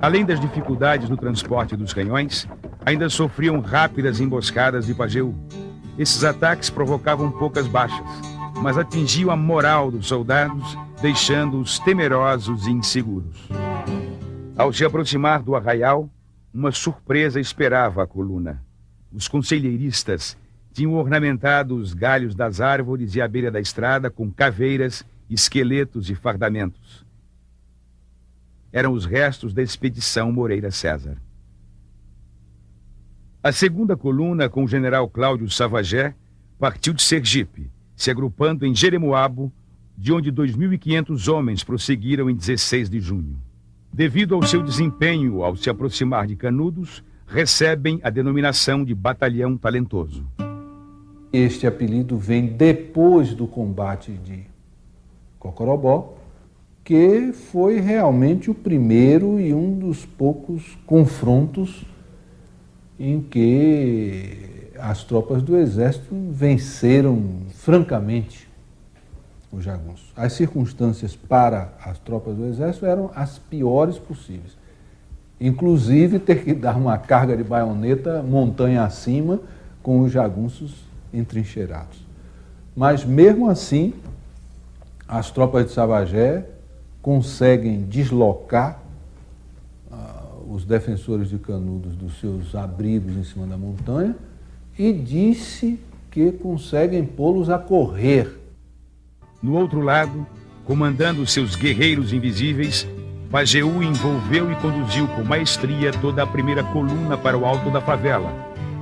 Além das dificuldades no transporte dos canhões, ainda sofriam rápidas emboscadas de Pajeú. Esses ataques provocavam poucas baixas, mas atingiam a moral dos soldados, deixando-os temerosos e inseguros. Ao se aproximar do arraial, uma surpresa esperava a coluna. Os conselheiristas tinham ornamentado os galhos das árvores e à beira da estrada com caveiras, esqueletos e fardamentos. Eram os restos da expedição Moreira César. A segunda coluna, com o general Cláudio Savagé, partiu de Sergipe, se agrupando em Jeremoabo, de onde 2.500 homens prosseguiram em 16 de junho. Devido ao seu desempenho ao se aproximar de Canudos, recebem a denominação de Batalhão Talentoso. Este apelido vem depois do combate de Cocorobó, que foi realmente o primeiro e um dos poucos confrontos em que as tropas do Exército venceram francamente os jagunços. As circunstâncias para as tropas do Exército eram as piores possíveis. Inclusive ter que dar uma carga de baioneta montanha acima com os jagunços entrincheirados. Mas mesmo assim, as tropas de Savagé conseguem deslocar os defensores de Canudos dos seus abrigos em cima da montanha e disse que conseguem pô-los a correr. No outro lado, comandando seus guerreiros invisíveis, Pajeú envolveu e conduziu com maestria toda a primeira coluna para o alto da favela,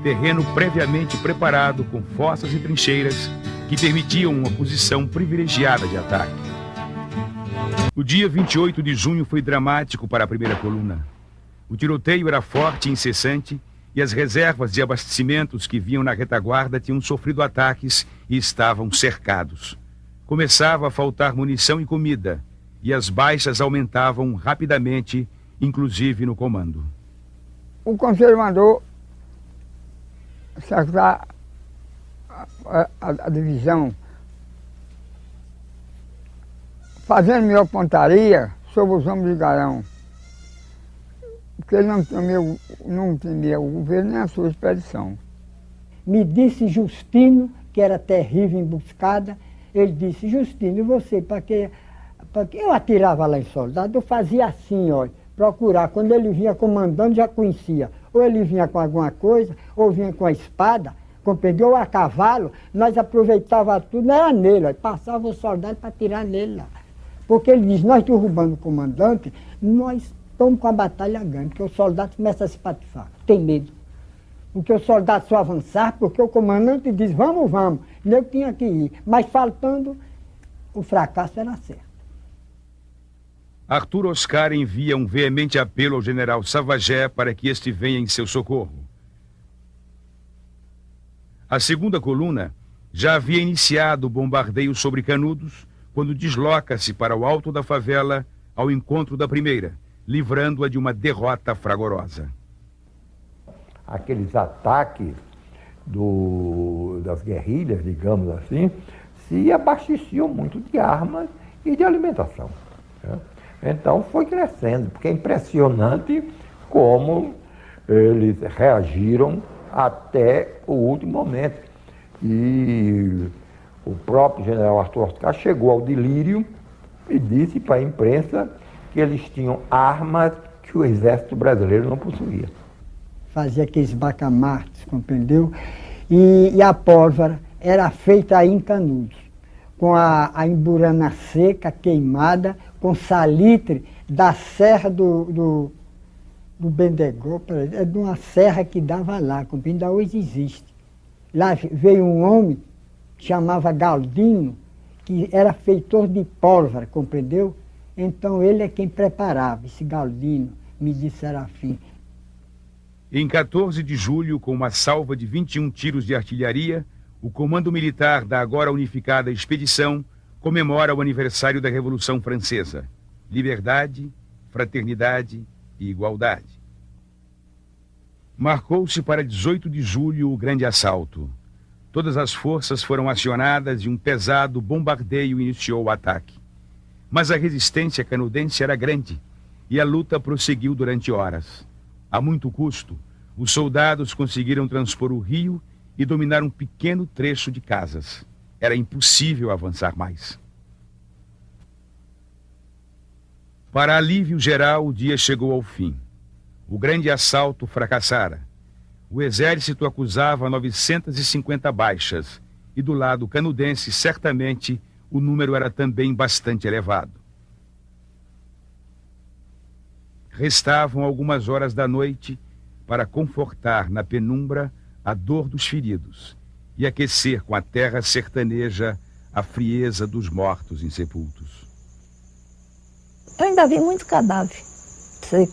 terreno previamente preparado com fossas e trincheiras que permitiam uma posição privilegiada de ataque. O dia 28 de junho foi dramático para a primeira coluna. O tiroteio era forte e incessante e as reservas de abastecimentos que vinham na retaguarda tinham sofrido ataques e estavam cercados. Começava a faltar munição e comida, e as baixas aumentavam rapidamente, inclusive no comando. O conselho mandou cercar a divisão, fazendo melhor pontaria sobre os homens de Garão, porque ele não temia o governo nem a sua expedição. Me disse Justino, que era terrível emboscada, ele disse: Justino, e você, para que eu atirava lá em soldado, eu fazia assim, ó, procurar. Quando ele vinha comandando, já conhecia. Ou ele vinha com alguma coisa, ou vinha com a espada, compreendeu? Ou a cavalo, nós aproveitava tudo, não era nele, ó, passava o soldado para atirar nele lá. Porque ele diz: nós derrubando o comandante, nós estamos com a batalha ganha, porque o soldado começa a se patifar, tem medo. Porque o soldado só avançar, porque o comandante diz: vamos, vamos. Eu tinha que ir, mas faltando, o fracasso era certo. Arthur Oscar envia um veemente apelo ao general Savagé para que este venha em seu socorro. A segunda coluna já havia iniciado o bombardeio sobre Canudos quando desloca-se para o alto da favela ao encontro da primeira, livrando-a de uma derrota fragorosa. Aqueles ataques das guerrilhas, digamos assim, se abasteciam muito de armas e de alimentação. Né? Então foi crescendo, porque é impressionante como eles reagiram até o último momento. E o próprio general Arthur Oscar chegou ao delírio e disse para a imprensa que eles tinham armas que o exército brasileiro não possuía. Fazia aqueles bacamartes, compreendeu? E a pólvora era feita aí em Canudos, com a emburana seca, queimada, com salitre da serra do Bendegó, é de uma serra que dava lá, compreendeu? Ainda hoje existe. Lá veio um homem que chamava Galdino, que era feitor de pólvora, compreendeu? Então ele é quem preparava, esse Galdino, Midi Serafim. Em 14 de julho, com uma salva de 21 tiros de artilharia, o Comando Militar da agora unificada expedição comemora o aniversário da Revolução Francesa. Liberdade, fraternidade e igualdade. Marcou-se para 18 de julho o grande assalto. Todas as forças foram acionadas e um pesado bombardeio iniciou o ataque. Mas a resistência canadense era grande e a luta prosseguiu durante horas. A muito custo, os soldados conseguiram transpor o rio e dominar um pequeno trecho de casas. Era impossível avançar mais. Para alívio geral, o dia chegou ao fim. O grande assalto fracassara. O exército acusava 950 baixas, e do lado canadense, certamente, o número era também bastante elevado. Restavam algumas horas da noite para confortar na penumbra a dor dos feridos e aquecer com a terra sertaneja a frieza dos mortos insepultos. Eu ainda vi muito cadáver seco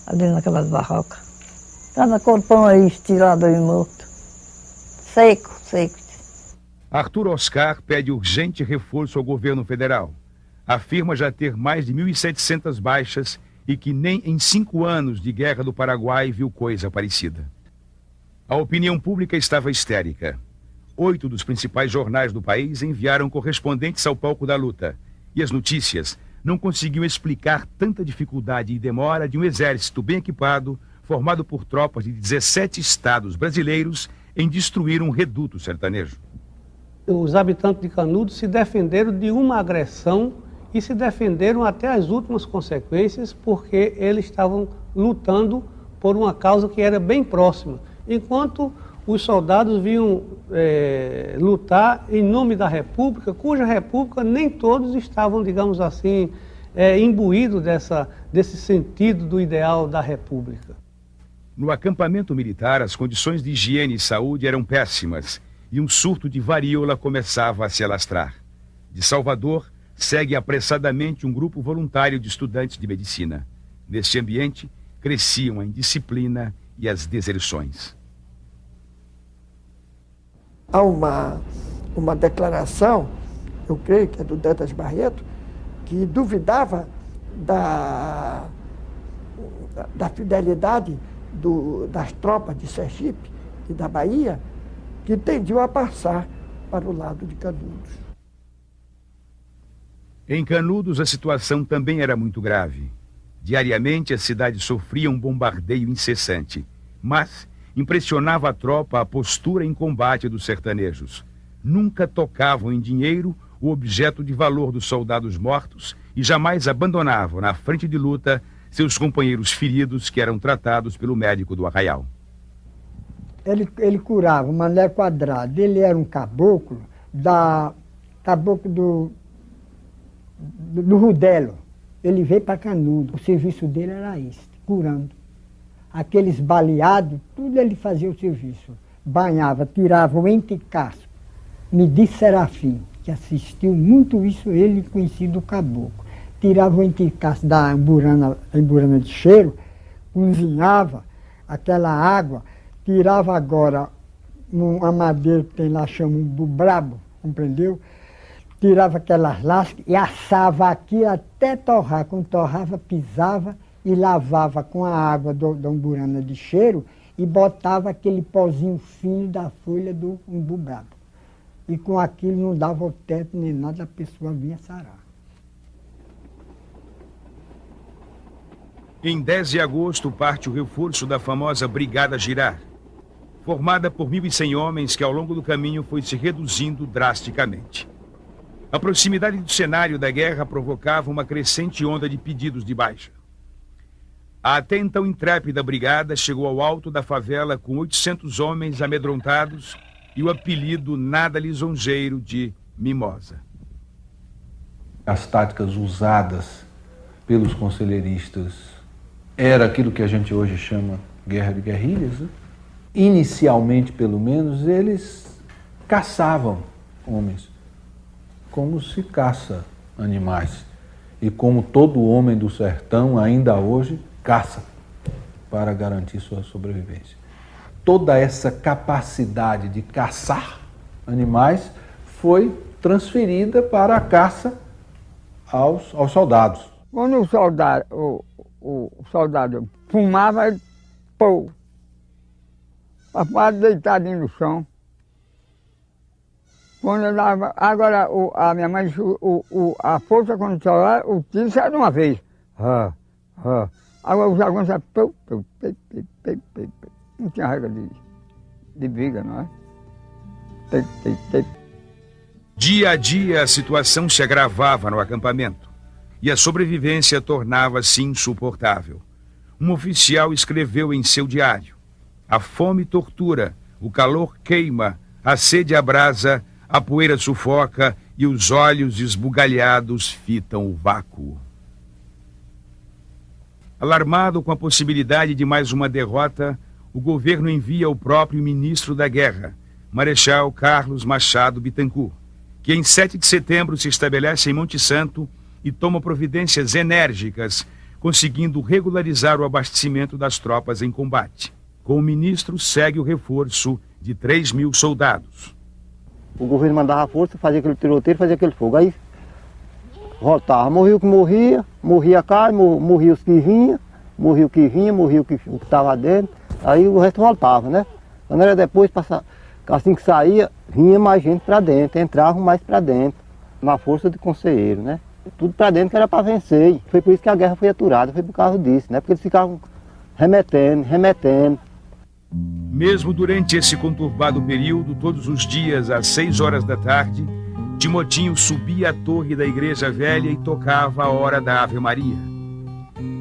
ali naquelas barrocas. Cada corpão aí estirado e morto. Seco, seco. Arthur Oscar pede urgente reforço ao governo federal. Afirma já ter mais de 1.700 baixas e que nem em 5 anos de guerra do Paraguai viu coisa parecida. A opinião pública estava histérica. 8 dos principais jornais do país enviaram correspondentes ao palco da luta. E as notícias não conseguiam explicar tanta dificuldade e demora de um exército bem equipado, formado por tropas de 17 estados brasileiros, em destruir um reduto sertanejo. Os habitantes de Canudos se defenderam de uma agressão e se defenderam até as últimas consequências, porque eles estavam lutando por uma causa que era bem próxima, enquanto os soldados vinham lutar em nome da República, cuja República nem todos estavam, digamos assim, imbuídos desse sentido do ideal da República. No acampamento militar, as condições de higiene e saúde eram péssimas e um surto de varíola começava a se alastrar. De Salvador, segue apressadamente um grupo voluntário de estudantes de medicina. Neste ambiente, cresciam a indisciplina e as deserções. Há uma declaração, eu creio que é do Dantas Barreto, que duvidava da fidelidade das tropas de Sergipe e da Bahia, que tendiam a passar para o lado de Canudos. Em Canudos, a situação também era muito grave. Diariamente, a cidade sofria um bombardeio incessante, mas impressionava a tropa a postura em combate dos sertanejos. Nunca tocavam em dinheiro o objeto de valor dos soldados mortos e jamais abandonavam, na frente de luta, seus companheiros feridos que eram tratados pelo médico do arraial. Ele curava o Mané Quadrado. Ele era um caboclo do Rudelo. Ele veio para Canudos. O serviço dele era esse, curando. Aqueles baleados, tudo ele fazia o serviço. Banhava, tirava o enticaço. Midi Serafim, que assistiu muito isso, ele conhecido o caboclo. Tirava o enticaço da emburana de cheiro, cozinhava aquela água, tirava agora uma madeira que tem lá, chama do brabo, compreendeu? Tirava aquelas lascas e assava aqui até torrar. Quando torrava, pisava e lavava com a água da umburana de cheiro e botava aquele pozinho fino da folha do umbu brabo. E com aquilo não dava o teto nem nada, a pessoa vinha sarar. Em 10 de agosto parte o reforço da famosa Brigada Girard, formada por 1.100 homens que ao longo do caminho foi se reduzindo drasticamente. A proximidade do cenário da guerra provocava uma crescente onda de pedidos de baixa. A até então intrépida brigada chegou ao alto da favela com 800 homens amedrontados e o apelido nada lisonjeiro de Mimosa. As táticas usadas pelos conselheiristas era aquilo que a gente hoje chama guerra de guerrilhas, né? Inicialmente, pelo menos, eles caçavam homens, como se caça animais. e como todo homem do sertão, ainda hoje, caça para garantir sua sobrevivência. Toda essa capacidade de caçar animais foi transferida para a caça aos soldados. Quando o soldado fumava, ele pô, papai deitadinho no chão. Quando eu dava, agora a minha mãe disse, a força quando estava, o tiro sai de uma vez. Agora os jaguares saem, não tinha regra de briga, não é? Dia a dia a situação se agravava no acampamento e a sobrevivência tornava-se insuportável. Um oficial escreveu em seu diário: a fome tortura, o calor queima, a sede abrasa, a poeira sufoca e os olhos esbugalhados fitam o vácuo. Alarmado com a possibilidade de mais uma derrota, o governo envia o próprio ministro da Guerra, Marechal Carlos Machado Bittencourt, que em 7 de setembro se estabelece em Monte Santo e toma providências enérgicas, conseguindo regularizar o abastecimento das tropas em combate. Com o ministro segue o reforço de 3.000 soldados. O governo mandava a força, fazia aquele tiroteio, fazia aquele fogo. Aí voltava, morria o que morria, morria a carne, morria os que vinha, morria o que estava dentro, aí o resto voltava, né? Quando era depois, assim que saía, vinha mais gente para dentro, entravam mais para dentro, na força de conselheiro, né? Tudo para dentro que era para vencer. Foi por isso que a guerra foi aturada, foi por causa disso, né? Porque eles ficavam remetendo. Mesmo durante esse conturbado período, todos os dias, às 6 horas da tarde, Timotinho subia à torre da Igreja Velha e tocava a hora da Ave Maria.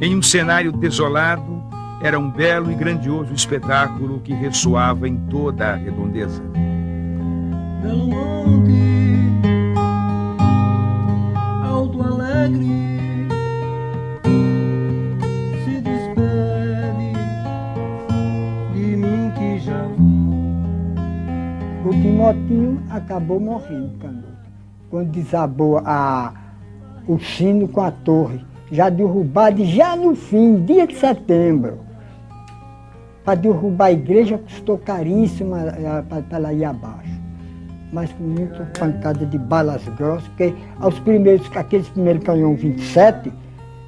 Em um cenário desolado, era um belo e grandioso espetáculo que ressoava em toda a redondeza. Belo monte, alto alegre, se despede de mim que já vi. O Timotinho acabou morrendo, Canuto, quando desabou o sino com a torre, já derrubado, já no fim, dia de setembro. Para derrubar a igreja custou caríssimo para ela ir abaixo. Mas com muita pancada de balas grossas, porque aqueles primeiros canhões 27,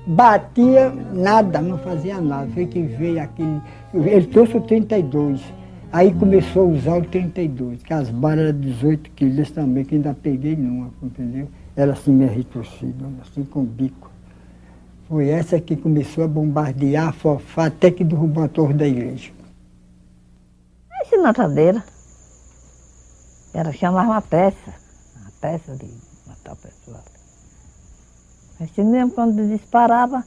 batia nada, não fazia nada. Foi que veio aquele. Ele trouxe o 32. Aí começou a usar o 32, que as balas eram 18 quilos também, que ainda peguei numa, entendeu? Era assim meio retorcida, assim com o bico. Foi essa que começou a bombardear, a fofar, até que derrubou a torre da igreja. Essa matadeira. Era chamar uma peça de matar a pessoa. Assim mesmo, quando disparava,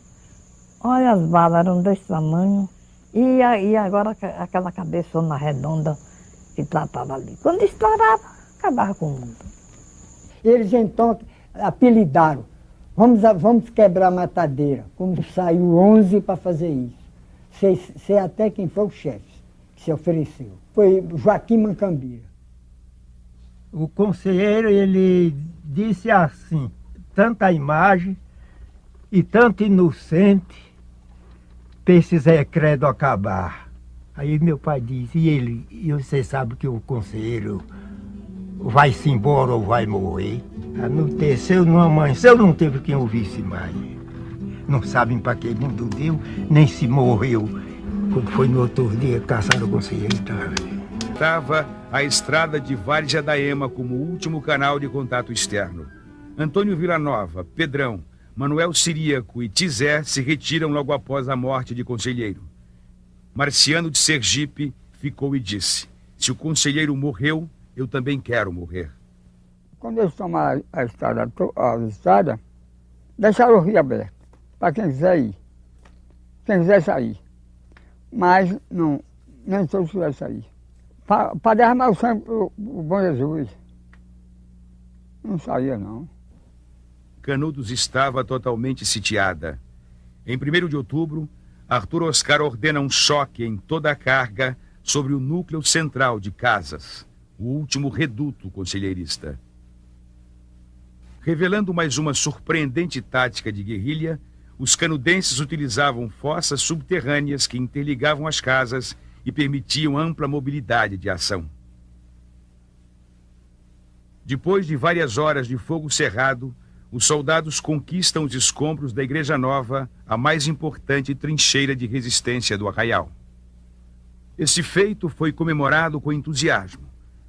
olha, as balas eram desse tamanho. E agora aquela cabeçona redonda que tratava ali. Quando disparava, acabava com o mundo. Eles então apelidaram. Vamos quebrar a matadeira. Como saiu 11 para fazer isso. Sei até quem foi o chefe que se ofereceu. Foi Joaquim Mancambira. O conselheiro, ele disse assim, tanta imagem e tanto inocente, para esse Zé Credo acabar. Aí meu pai disse, e você sabe que o conselheiro vai-se embora ou vai morrer? Anoiteceu, não amanheceu, não teve quem ouvisse mais. Não sabem para que mundo deu, nem se morreu. Quando foi no outro dia, caçaram o conselheiro. Estava a estrada de Várzea da Ema como último canal de contato externo. Antônio Villanova, Pedrão, Manuel Ciríaco e Tizé se retiram logo após a morte de conselheiro. Marciano de Sergipe ficou e disse: se o conselheiro morreu, eu também quero morrer. Quando eles tomaram a estrada, deixaram o rio aberto, para quem quiser ir, quem quiser sair. Mas não, nem todos quiseram sair. Para derramar o sangue o bom Jesus. Não saía, não. Canudos estava totalmente sitiada. Em 1º de outubro, Arthur Oscar ordena um choque em toda a carga sobre o núcleo central de Casas, o último reduto conselheirista. Revelando mais uma surpreendente tática de guerrilha, os canudenses utilizavam fossas subterrâneas que interligavam as casas e permitiam ampla mobilidade de ação. Depois de várias horas de fogo cerrado, os soldados conquistam os escombros da Igreja Nova, a mais importante trincheira de resistência do Arraial. Esse feito foi comemorado com entusiasmo,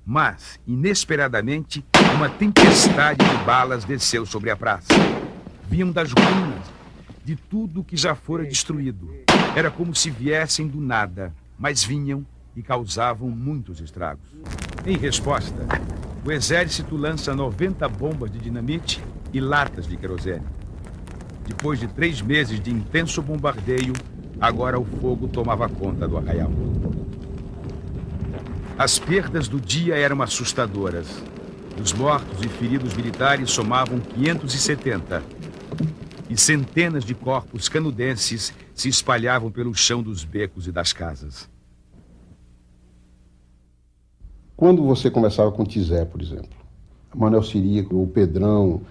mas, inesperadamente, uma tempestade de balas desceu sobre a praça. Vinham das ruínas, de tudo que já fora destruído. Era como se viessem do nada, mas vinham e causavam muitos estragos. Em resposta, o exército lança 90 bombas de dinamite e latas de querosene. Depois de 3 meses de intenso bombardeio, agora o fogo tomava conta do Arraial. As perdas do dia eram assustadoras. Os mortos e feridos militares somavam 570. E centenas de corpos canudenses se espalhavam pelo chão dos becos e das casas. Quando você conversava com o Tizé, por exemplo, Manuel Ciríaco, ou Pedrão,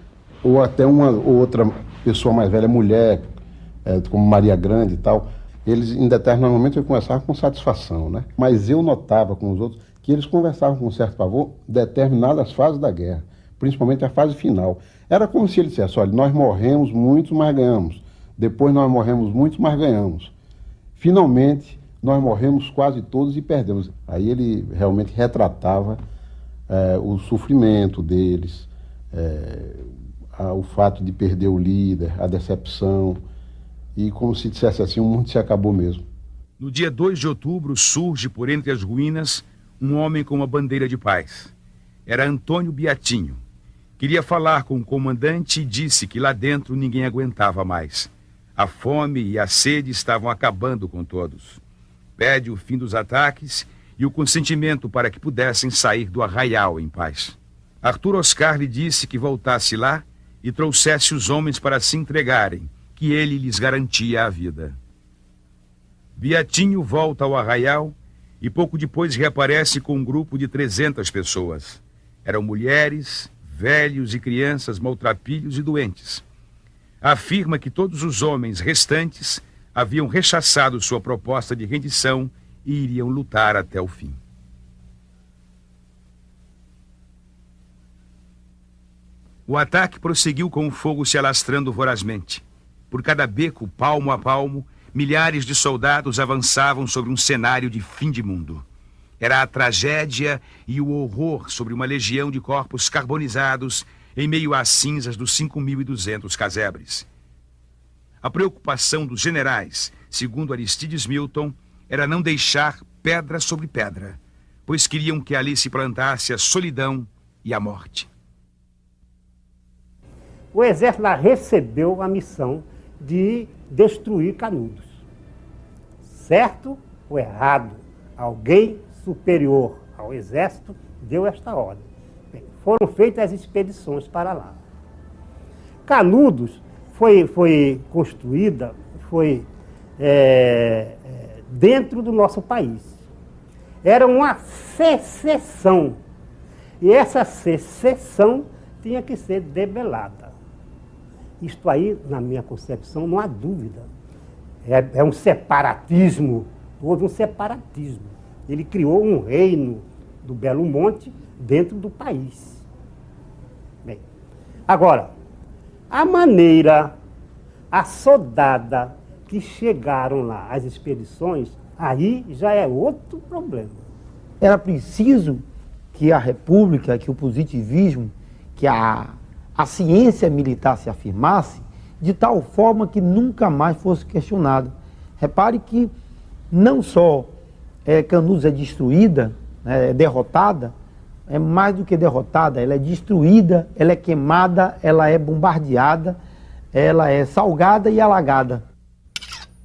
ou até uma ou outra pessoa mais velha, mulher, como Maria Grande e tal, eles em determinado momento conversavam com satisfação, né? Mas eu notava com os outros que eles conversavam com um certo pavor determinadas fases da guerra, principalmente a fase final. Era como se ele dissesse, olha, nós morremos muitos, mas ganhamos. Depois nós morremos muitos, mas ganhamos. Finalmente, nós morremos quase todos e perdemos. Aí ele realmente retratava o sofrimento deles, o fato de perder o líder, a decepção, e como se dissesse assim, o mundo se acabou mesmo. No dia 2 de outubro, surge por entre as ruínas um homem com uma bandeira de paz. Era Antônio Beatinho. Queria falar com o comandante e disse que lá dentro ninguém aguentava mais. A fome e a sede estavam acabando com todos. Pede o fim dos ataques e o consentimento para que pudessem sair do Arraial em paz. Arthur Oscar lhe disse que voltasse lá e trouxesse os homens para se entregarem, que ele lhes garantia a vida. Beatinho volta ao Arraial e pouco depois reaparece com um grupo de 300 pessoas. Eram mulheres, velhos e crianças maltrapilhos e doentes. Afirma que todos os homens restantes haviam rechaçado sua proposta de rendição e iriam lutar até o fim. O ataque prosseguiu com o fogo se alastrando vorazmente. Por cada beco, palmo a palmo, milhares de soldados avançavam sobre um cenário de fim de mundo. Era a tragédia e o horror sobre uma legião de corpos carbonizados em meio às cinzas dos 5.200 casebres. A preocupação dos generais, segundo Aristides Milton, era não deixar pedra sobre pedra, pois queriam que ali se plantasse a solidão e a morte. O exército lá recebeu a missão de destruir Canudos. Certo ou errado, alguém superior ao exército deu esta ordem. Bem, foram feitas as expedições para lá. Canudos foi construída, dentro do nosso país. Era uma secessão. E essa secessão tinha que ser debelada. Isto aí, na minha concepção, não há dúvida. É um separatismo, houve um separatismo. Ele criou um reino do Belo Monte dentro do país. Bem, agora, a maneira assodada que chegaram lá as expedições, aí já é outro problema. Era preciso que a República, que o positivismo, que a ciência militar se afirmasse de tal forma que nunca mais fosse questionada. Repare que não só Canudos é destruída, é derrotada, é mais do que derrotada, ela é destruída, ela é queimada, ela é bombardeada, ela é salgada e alagada.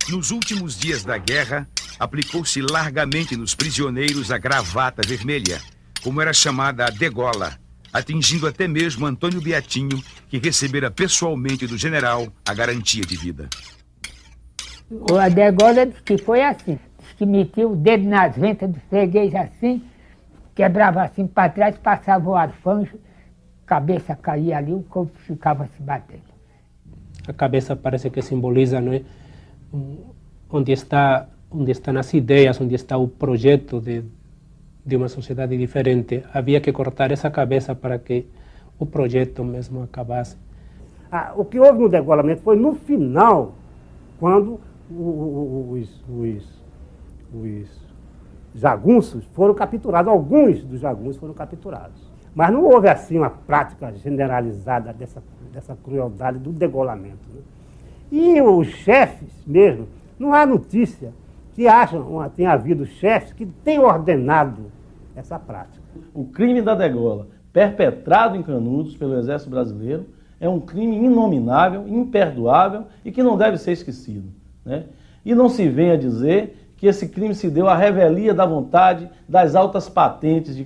Nos últimos dias da guerra, aplicou-se largamente nos prisioneiros a gravata vermelha, como era chamada a degola, atingindo até mesmo Antônio Beatinho, que recebera pessoalmente do general a garantia de vida. A degola diz que foi assim, diz que metia o dedo nas ventas do freguês assim, quebrava assim para trás, passava o arfão cabeça caía ali, o corpo ficava se batendo. A cabeça parece que simboliza, não é? onde estão as ideias, onde está o projeto de uma sociedade diferente. Havia que cortar essa cabeça para que o projeto mesmo acabasse. O que houve no degolamento foi no final, quando os jagunços foram capturados, alguns dos jagunços foram capturados. Mas não houve assim uma prática generalizada dessa crueldade do degolamento, né? E os chefes mesmo, não há notícia que tenha havido chefes que tenham ordenado essa prática. O crime da degola, perpetrado em Canudos pelo Exército Brasileiro, é um crime inominável, imperdoável e que não deve ser esquecido, né? E não se venha dizer que esse crime se deu à revelia da vontade das altas patentes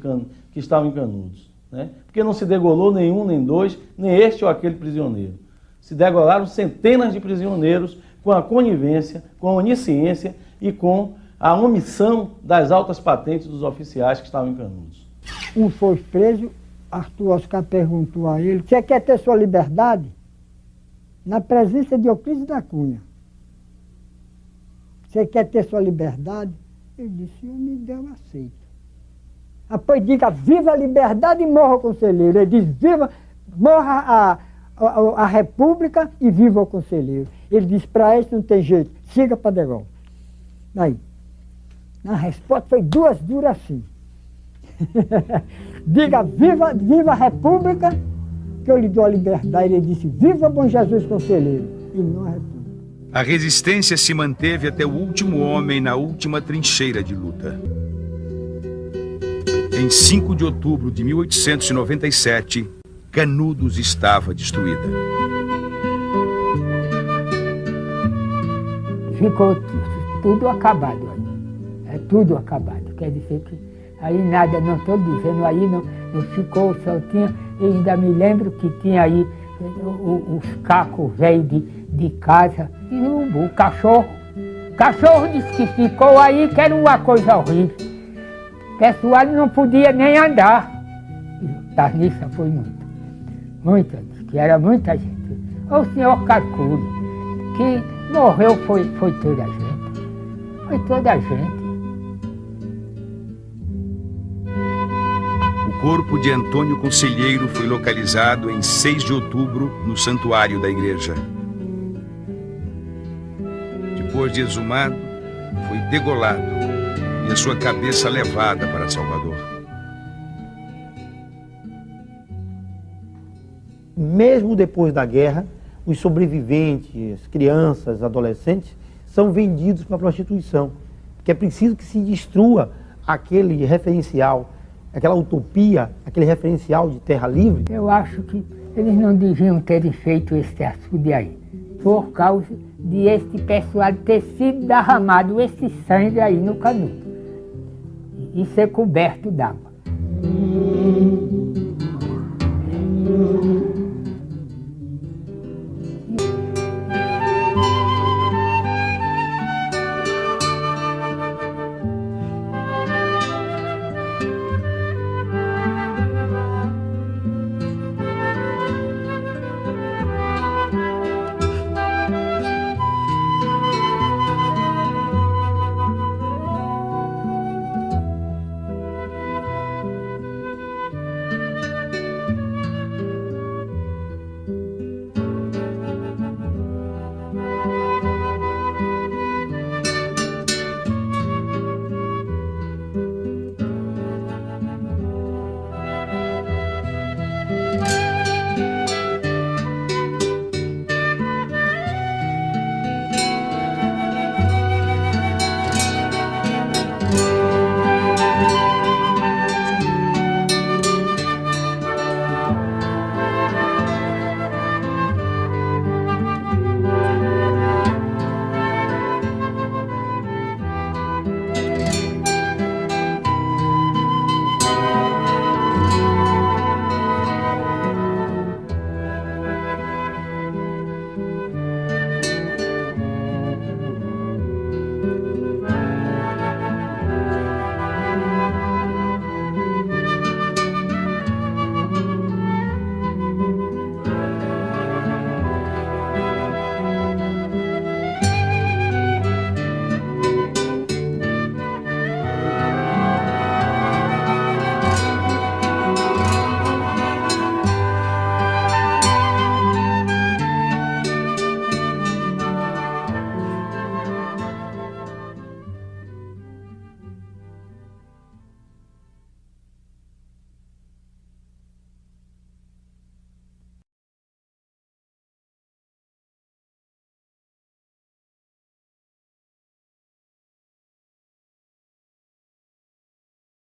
que estavam em Canudos, né? Porque não se degolou nenhum, nem dois, nem este ou aquele prisioneiro. Se degolaram centenas de prisioneiros com a conivência, com a onisciência e com a omissão das altas patentes dos oficiais que estavam em Canudos. Um foi preso, Arthur Oscar perguntou a ele: você quer ter sua liberdade? Na presença de Euclides da Cunha. Você quer ter sua liberdade? Ele disse: eu me deu, aceito. Após diga: viva a liberdade e morra o conselheiro. Ele disse: morra a República e viva o conselheiro. Ele disse: para isso não tem jeito, siga para degola. Aí, a resposta foi duas duras assim. Diga: viva a República, que eu lhe dou a liberdade. Ele disse: viva Bom Jesus Conselheiro, e não a República. A resistência se manteve até o último homem na última trincheira de luta. Em 5 de outubro de 1897, Canudos estava destruída. Ficou tudo acabado aí. É tudo acabado. Quer dizer que aí nada, não estou dizendo, aí não ficou, só tinha. Eu ainda me lembro que tinha aí os cacos velhos de casa e o cachorro. O cachorro disse que ficou aí, que era uma coisa horrível. O pessoal não podia nem andar. Das missas foi muita, que era muita gente. O senhor calcule que morreu foi toda a gente. Foi toda a gente. O corpo de Antônio Conselheiro foi localizado em 6 de outubro no santuário da igreja. Depois de exumado, foi degolado e a sua cabeça levada para Salvador. Mesmo depois da guerra, os sobreviventes, crianças, adolescentes, são vendidos para a prostituição. Porque é preciso que se destrua aquele referencial, aquela utopia, aquele referencial de terra livre. Eu acho que eles não deviam ter feito esse açude aí, por causa de este pessoal ter sido derramado esse sangue aí no Canudo e ser coberto d'água.